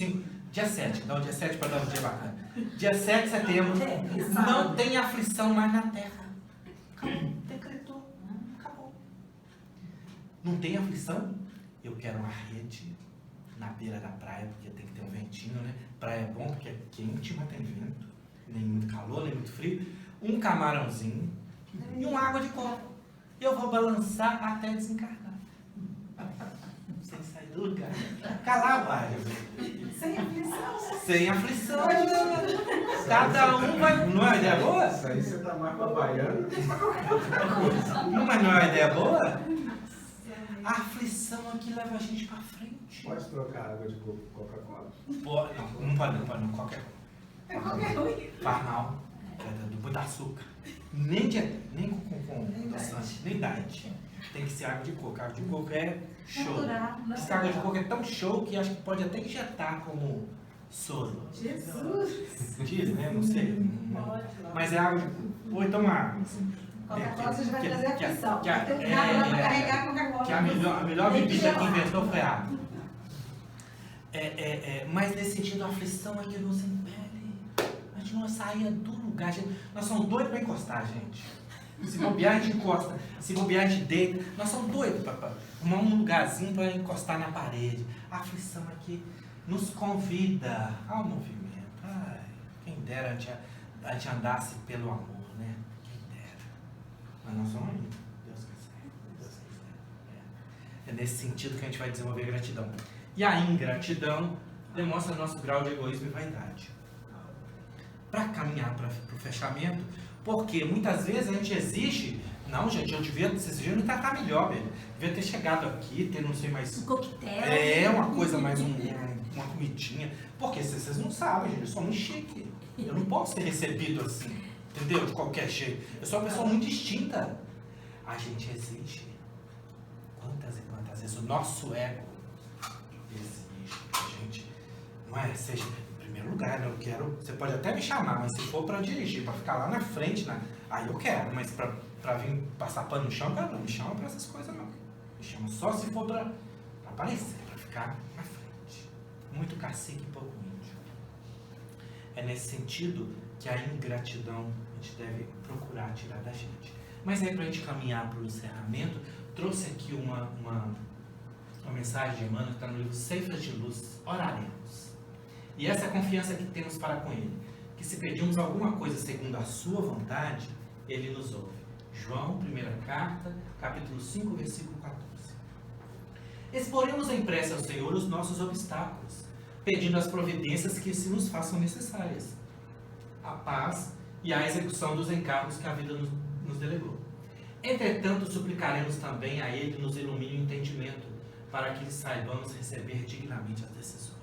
Dia 7, dá o dia 7 para dar um dia bacana. Dia 7 de setembro, não tem aflição mais na terra. Acabou, decretou, acabou. Não tem aflição? Eu quero uma rede na beira da praia, porque tem que ter um ventinho, né? Praia é bom porque é quente, mas tem vento. Nem muito calor, nem muito frio. Um camarãozinho e uma água de coco. Eu vou balançar até desencarnar. Sem sair do lugar. Calar, vai. Sem aflição. Sem aflição. Cada um vai. Não é uma ideia boa? Isso aí você tá mais pra baiano. Mas não é uma ideia boa? A aflição aqui leva a gente pra frente. Pode trocar água de coco por Coca-Cola? Não pode não. Qualquer É qualquer ruim. faz mal. Do muito açúcar. Nem com adoçante, nem diet. Tem que ser água de coco. Água de coco é show. Essa água de coco é tão show que acho que pode até injetar como soro. Jesus! Diz, né? Não sei. Mas é água de coco. Ou então água. Coca-Cola você vai trazer aflição. Tem Que que dar para carregar Coca-Cola. a melhor bebida que inventou foi a água. Mas nesse sentido, a aflição é que nos impele. A gente não saía do lugar. Nós somos doidos para encostar, gente. Se bobear, a gente encosta. Se bobear, a gente deita. Nós somos doidos para arrumar um lugarzinho para encostar na parede. A aflição aqui nos convida ao movimento. Ai, quem dera a gente andasse pelo amor, né? Quem dera. Mas nós somos ainda. Deus quiser. É nesse sentido que a gente vai desenvolver gratidão. E a ingratidão demonstra nosso grau de egoísmo e vaidade. Para caminhar para o fechamento, porque muitas vezes a gente exige, não, gente, vocês deviam me tratar melhor, velho. Devia ter chegado aqui, ter não sei mais. Um coquetel. Uma coisa mais uma comidinha. Porque vocês não sabem, gente, eu sou muito chique. Eu não posso ser recebido assim, entendeu? De qualquer jeito. Eu sou uma pessoa muito distinta. A gente exige. Quantas e quantas vezes o nosso ego exige que a gente, não é? Seja. Em primeiro lugar, né? Eu quero. Você pode até me chamar, mas se for para dirigir, para ficar lá na frente, aí eu quero, mas para vir passar pano no chão, cara, não me chama para essas coisas, não. Me chama só se for para aparecer, para ficar na frente. Muito cacique e pouco índio. É nesse sentido que a ingratidão a gente deve procurar tirar da gente. Mas aí, para a gente caminhar para o encerramento, trouxe aqui uma mensagem de Emmanuel que está no livro Ceifas de Luz, Oraremos. E essa é a confiança que temos para com Ele, que se pedimos alguma coisa segundo a sua vontade, Ele nos ouve. João, primeira carta, capítulo 5, versículo 14. Exporemos em prece ao Senhor os nossos obstáculos, pedindo as providências que se nos façam necessárias, a paz e a execução dos encargos que a vida nos delegou. Entretanto, suplicaremos também a Ele que nos ilumine o entendimento, para que saibamos receber dignamente as decisões.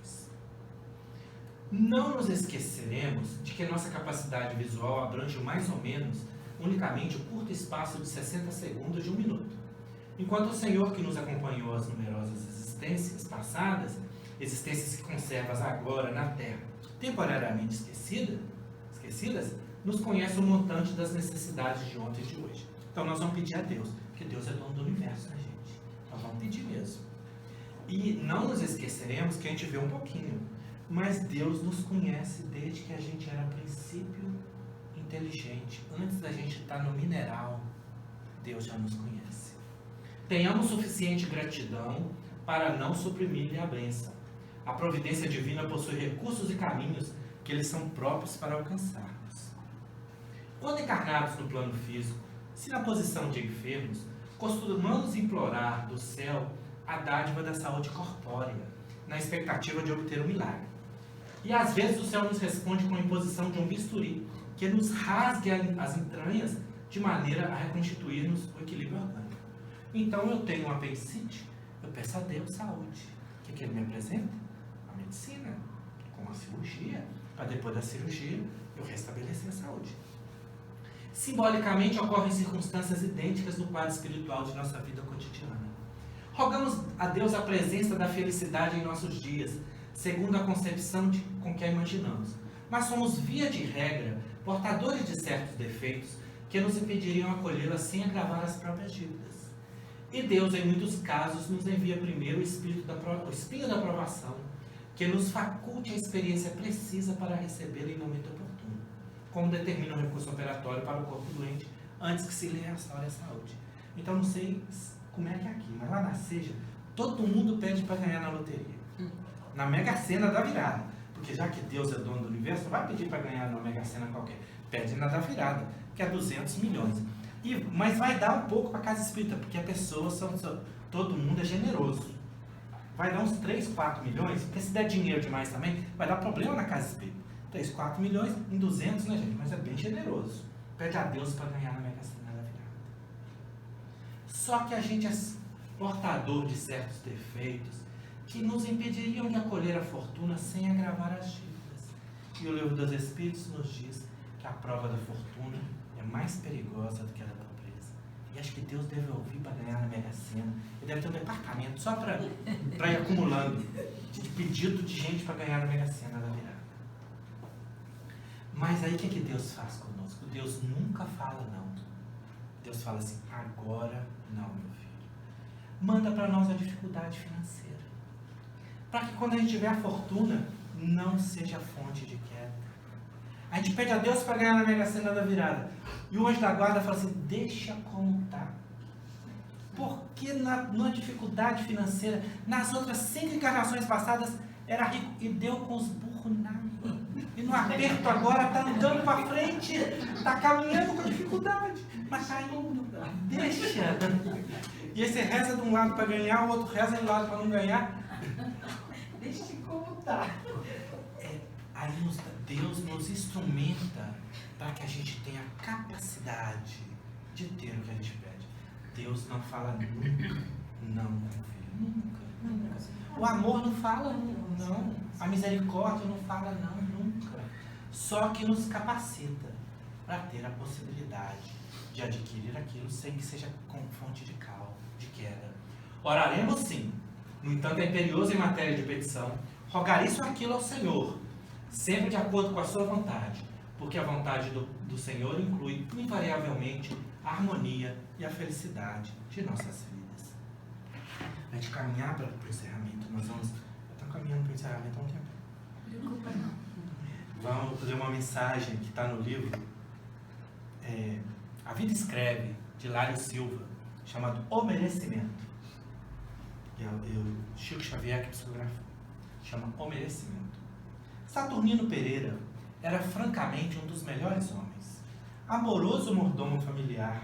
Não nos esqueceremos de que nossa capacidade visual abrange mais ou menos unicamente o curto espaço de 60 segundos de 1 minuto. Enquanto o Senhor que nos acompanhou as numerosas existências passadas, existências que conservas agora na Terra, temporariamente esquecidas, nos conhece o montante das necessidades de ontem e de hoje. Então nós vamos pedir a Deus, porque Deus é dono do universo, né, gente? Nós vamos pedir mesmo. E não nos esqueceremos que a gente vê um pouquinho, mas Deus nos conhece desde que a gente era princípio inteligente. Antes da gente estar no mineral, Deus já nos conhece. Tenhamos suficiente gratidão para não suprimir-lhe a bênção. A providência divina possui recursos e caminhos que eles são próprios para alcançarmos. Quando encarnados no plano físico, se na posição de enfermos, costumamos implorar do céu a dádiva da saúde corpórea, na expectativa de obter um milagre. E às vezes o céu nos responde com a imposição de um bisturi, que nos rasgue as entranhas de maneira a reconstituir-nos o equilíbrio orgânico. Então eu tenho um apendicite, eu peço a Deus saúde. O que ele me apresenta? A medicina, com a cirurgia, para depois da cirurgia eu restabelecer a saúde. Simbolicamente ocorrem circunstâncias idênticas no quadro espiritual de nossa vida cotidiana. Rogamos a Deus a presença da felicidade em nossos dias, segundo a concepção com que a imaginamos. Mas somos, via de regra, portadores de certos defeitos que nos impediriam acolhê-la sem agravar as próprias dívidas. E Deus, em muitos casos, nos envia primeiro o espinho da aprovação, que nos faculte a experiência precisa para recebê-la em momento oportuno, como determina o recurso operatório para o corpo doente, antes que se lhe restaure a saúde. Então, não sei como é que é aqui, mas lá na Seja, todo mundo pede para ganhar na loteria. Na Mega Sena da virada. Porque já que Deus é dono do universo, não vai pedir para ganhar na Mega Sena qualquer. Pede na da virada, que é 200 milhões. Mas vai dar um pouco para a casa espírita, porque a pessoa, todo mundo é generoso. Vai dar uns 3, 4 milhões, porque se der dinheiro demais também, vai dar problema na casa espírita. 3, 4 milhões em 200, né, gente? Mas é bem generoso. Pede a Deus para ganhar na Mega Sena da virada. Só que a gente é portador de certos defeitos que nos impediriam de acolher a fortuna sem agravar as dívidas. E o Livro dos Espíritos nos diz que a prova da fortuna é mais perigosa do que a da pobreza. E acho que Deus deve ouvir para ganhar na Mega Sena. Ele deve ter um departamento só para ir acumulando de pedido de gente para ganhar na Mega Sena da virada. Mas aí o que Deus faz conosco? Deus nunca fala não. Deus fala assim, agora não, meu filho. Manda para nós a dificuldade financeira. Para que quando a gente tiver a fortuna, não seja fonte de queda. A gente pede a Deus para ganhar na Mega Sena da virada. E o anjo da guarda fala assim, deixa como está. Porque na dificuldade financeira, nas outras 5 encarnações passadas, era rico e deu com os burros na mão. E no aperto agora está andando para frente, está caminhando com dificuldade, mas está indo. Deixa. E aí você reza de um lado para ganhar, o outro reza de um lado para não ganhar. Deixa como está. Aí Deus nos instrumenta para que a gente tenha a capacidade de ter o que a gente pede. Deus não fala nunca, não, meu filho, nunca. O amor não fala não. A misericórdia não fala não, nunca. Só que nos capacita para ter a possibilidade de adquirir aquilo sem que seja com fonte de queda. Oraremos sim. No entanto, é imperioso em matéria de petição rogar isso ou aquilo ao Senhor, sempre de acordo com a sua vontade, porque a vontade do Senhor inclui invariavelmente a harmonia e a felicidade de nossas vidas. A gente caminhar para o encerramento, nós vamos... Estamos caminhando para o encerramento há um tempo. Preocupa não. Vamos ler uma mensagem que está no livro A Vida Escreve, de Lário Silva, chamado O Merecimento. Chico Xavier que psicografou. Chama O Merecimento. Saturnino Pereira era francamente um dos melhores homens. Amoroso mordomo familiar,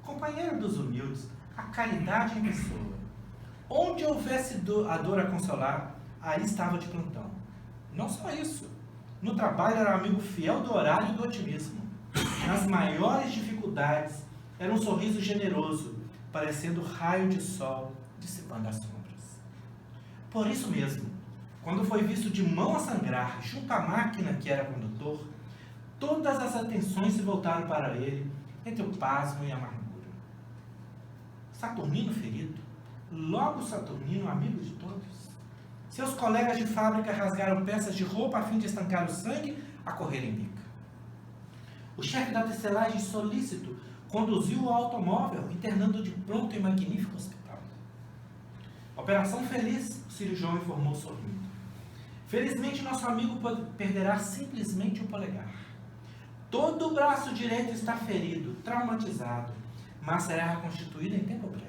companheiro dos humildes, a caridade em pessoa. Onde houvesse a dor a consolar, aí estava de plantão. Não só isso. No trabalho era amigo fiel do horário e do otimismo. Nas maiores dificuldades, era um sorriso generoso, parecendo raio de sol dissipando as sombras. Por isso mesmo, quando foi visto de mão a sangrar junto à máquina que era condutor, todas as atenções se voltaram para ele, entre o pasmo e a amargura. Saturnino ferido, logo Saturnino amigo de todos. Seus colegas de fábrica rasgaram peças de roupa a fim de estancar o sangue a correr em bica. O chefe da tecelagem, solícito, conduziu o automóvel, internando de pronto em magnífico hospital. Operação feliz, o cirurgião informou sorrindo. Felizmente, nosso amigo perderá simplesmente o polegar. Todo o braço direito está ferido, traumatizado, mas será reconstituído em tempo breve.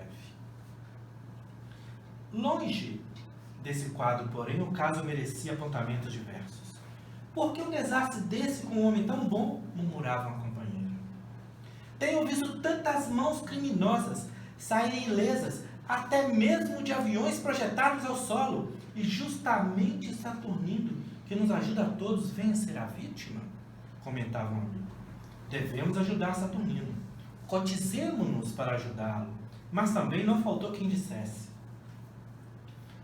Longe desse quadro, porém, o caso merecia apontamentos diversos. Por que um desastre desse com um homem tão bom? Murmurava uma companheira. Tenho visto tantas mãos criminosas saírem ilesas, até mesmo de aviões projetados ao solo, e justamente Saturnino, que nos ajuda a todos, venha ser a vítima, comentava um amigo. Devemos ajudar Saturnino. Cotizemo-nos para ajudá-lo, mas também não faltou quem dissesse: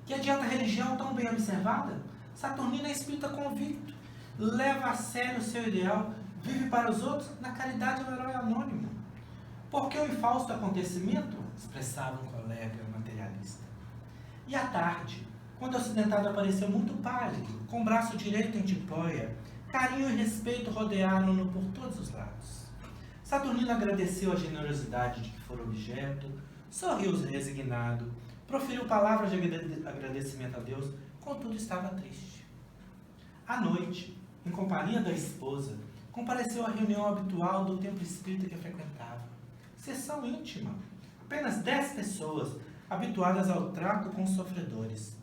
que adianta a religião tão bem observada? Saturnino é espírita convicto, leva a sério o seu ideal, vive para os outros, na caridade é um herói anônimo. Por que o infausto acontecimento? Expressava um colega materialista. E à tarde, quando o acidentado apareceu muito pálido, com o braço direito em tipoia, carinho e respeito rodearam-no por todos os lados. Saturnino agradeceu a generosidade de que fora objeto, sorriu resignado, proferiu palavras de agradecimento a Deus, contudo estava triste. À noite, em companhia da esposa, compareceu à reunião habitual do templo espírita que frequentava. Sessão íntima. Apenas 10 pessoas, habituadas ao trato com os sofredores.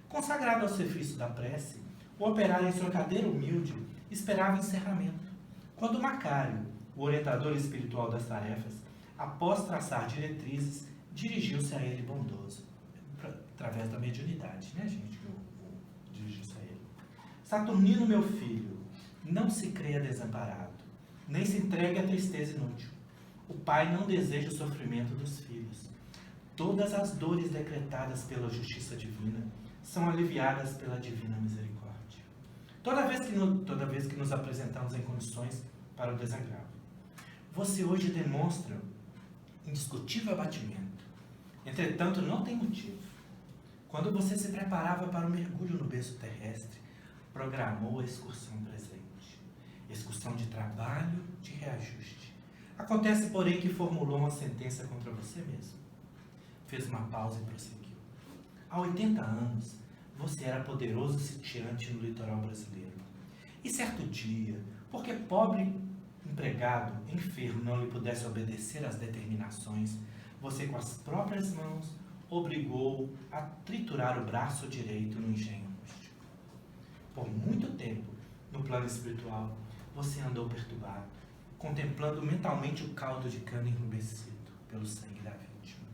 Consagrado ao serviço da prece, o operário em sua cadeira humilde esperava o encerramento, quando Macário, o orientador espiritual das tarefas, após traçar diretrizes, dirigiu-se a ele bondoso, através da mediunidade, né, gente, que eu dirigiu-se a ele. Saturnino, meu filho, não se creia desamparado, nem se entregue à tristeza inútil. O pai não deseja o sofrimento dos filhos. Todas as dores decretadas pela justiça divina são aliviadas pela divina misericórdia. Toda vez que nos apresentamos em condições para o desagravo. Você hoje demonstra indiscutível abatimento. Entretanto, não tem motivo. Quando você se preparava para o mergulho no berço terrestre, programou a excursão presente. Excursão de trabalho, de reajuste. Acontece, porém, que formulou uma sentença contra você mesmo. Fez uma pausa e prosseguiu. Há 80 anos, você era poderoso sitiante no litoral brasileiro. E certo dia, porque pobre empregado, enfermo, não lhe pudesse obedecer às determinações, você com as próprias mãos obrigou a triturar o braço direito no engenho rústico. Por muito tempo, no plano espiritual, você andou perturbado, contemplando mentalmente o caldo de cana enrubescido pelo sangue da vítima,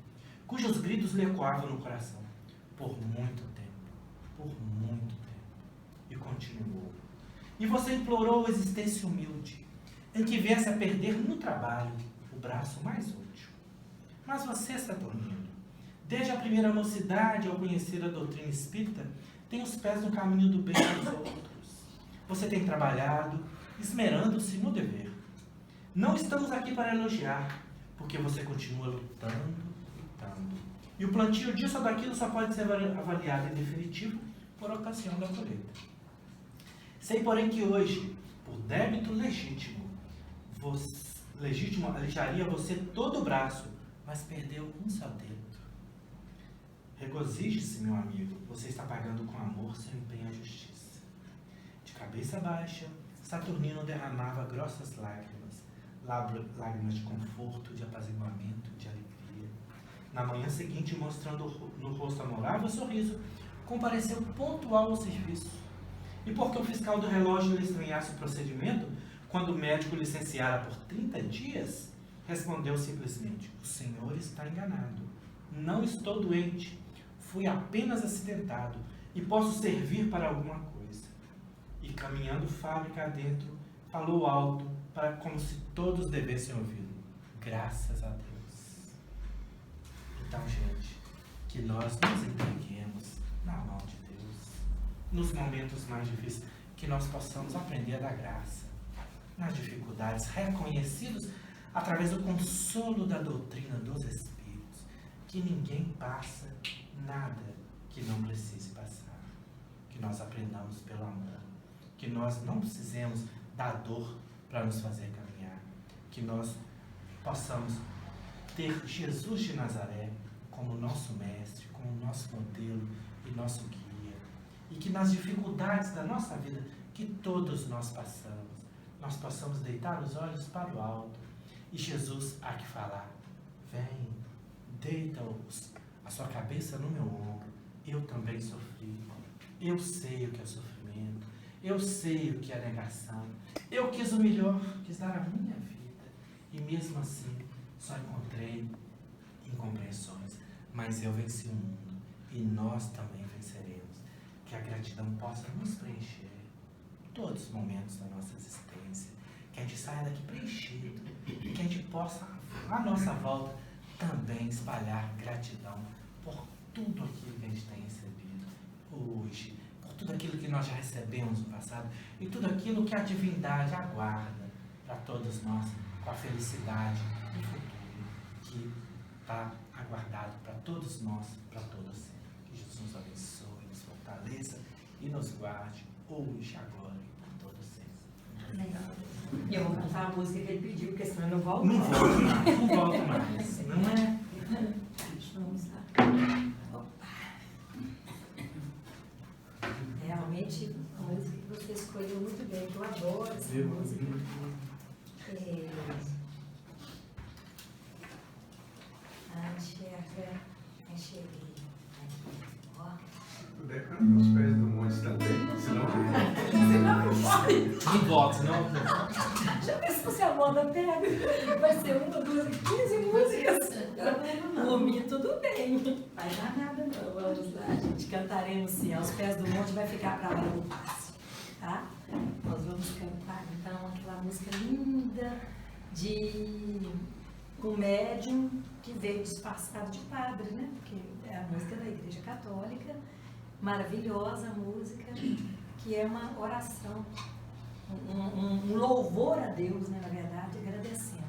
cujos gritos lhe ecoavam no coração, por muito tempo, e continuou. E você implorou a existência humilde, em que viesse a perder no trabalho o braço mais útil. Mas você, Saturnino, desde a primeira mocidade ao conhecer a doutrina espírita, tem os pés no caminho do bem dos outros. Você tem trabalhado, esmerando-se no dever. Não estamos aqui para elogiar, porque você continua lutando. E o plantio disso ou daquilo só pode ser avaliado em definitivo por ocasião da colheita. Sei, porém, que hoje, por débito legítimo, alijaria você todo o braço, mas perdeu um só dedo. Regozije-se, meu amigo, você está pagando com amor seu empenho à justiça. De cabeça baixa, Saturnino derramava grossas lágrimas de conforto, de apaziguamento, de alegria. Na manhã seguinte, mostrando no rosto amorável sorriso, compareceu pontual ao serviço. E porque o fiscal do relógio lhe estranhasse o procedimento, quando o médico licenciara por 30 dias, respondeu simplesmente: o senhor está enganado. Não estou doente. Fui apenas acidentado e posso servir para alguma coisa. E caminhando fábrica adentro, falou alto, como se todos devessem ouvi-lo. Graças a Deus. Então, gente, que nós nos entreguemos na mão de Deus. Nos momentos mais difíceis, que nós possamos aprender a dar graça. Nas dificuldades, reconhecidos através do consolo da doutrina dos Espíritos. Que ninguém passa nada que não precise passar. Que nós aprendamos pelo amor. Que nós não precisemos da dor para nos fazer caminhar. Que nós possamos ter Jesus de Nazaré como nosso mestre, como nosso modelo e nosso guia. E que nas dificuldades da nossa vida, que todos nós passamos, nós possamos deitar os olhos para o alto e Jesus há que falar: vem, deita a sua cabeça no meu ombro, eu também sofri, eu sei o que é sofrimento, eu sei o que é negação, eu quis o melhor, quis dar a minha vida, e mesmo assim só encontrei incompreensões, mas eu venci o mundo, e nós também venceremos. Que a gratidão possa nos preencher em todos os momentos da nossa existência, que a gente saia daqui preenchido, e que a gente possa, à nossa volta, também espalhar gratidão por tudo aquilo que a gente tem recebido hoje, por tudo aquilo que nós já recebemos no passado e tudo aquilo que a divindade aguarda para todos nós, com a felicidade do futuro que está aguardado para todos nós, para todos sempre. Que Jesus nos abençoe, nos fortaleça e nos guarde hoje, agora e por todos sempre. E eu vou cantar a música que ele pediu, porque senão eu não volto. Não volta mais, não volta mais, não é? Vamos lá. Opa. Realmente, a música que você escolheu muito bem, que eu adoro essa música. Enxerguei. Ó. Se puder, canta os pés do monte também, senão... Não volta, não. Já pensou se a moda pega? Vai ser 1, 2, 15 músicas. Por mim, tudo bem. Vai dar nada não. Vamos lá, gente. Cantaremos sim. Aos pés do monte vai ficar para lá no passe. Tá? Nós vamos cantar então aquela música linda de um médium que veio disfarçado de padre, né? Porque é a música da Igreja Católica. Maravilhosa música, que é uma oração. Um louvor a Deus, né, na verdade, agradecendo.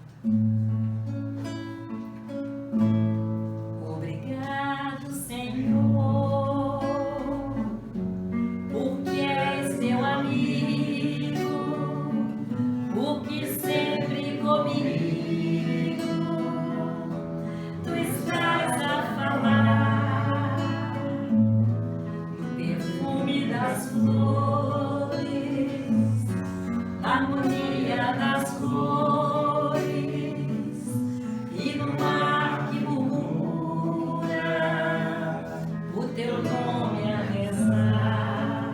Obrigado, Senhor, porque és meu amigo, porque sempre comigo tu estás a falar no perfume das flores, harmonia das cores e no mar que murmura o teu nome a rezar.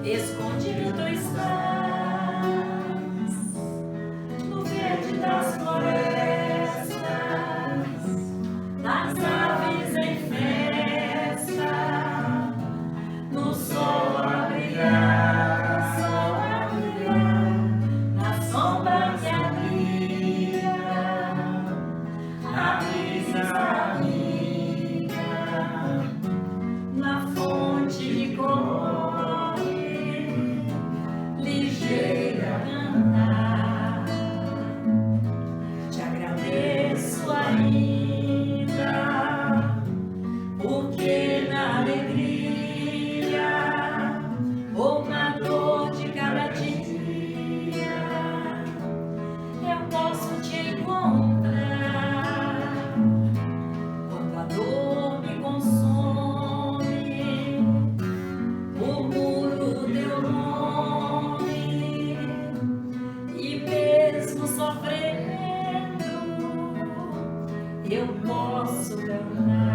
Escondido tu estás no verde das florestas, nas aves em festa, no sol a brilhar. Na sombra que abriga, a brisa amiga, na fonte que corre, ligeira a cantar. Te agradeço ainda, porque na alegria ou na dor de cada dia eu posso te encontrar. Quando a dor me consome, murmuro teu nome e mesmo sofrendo eu posso cantar.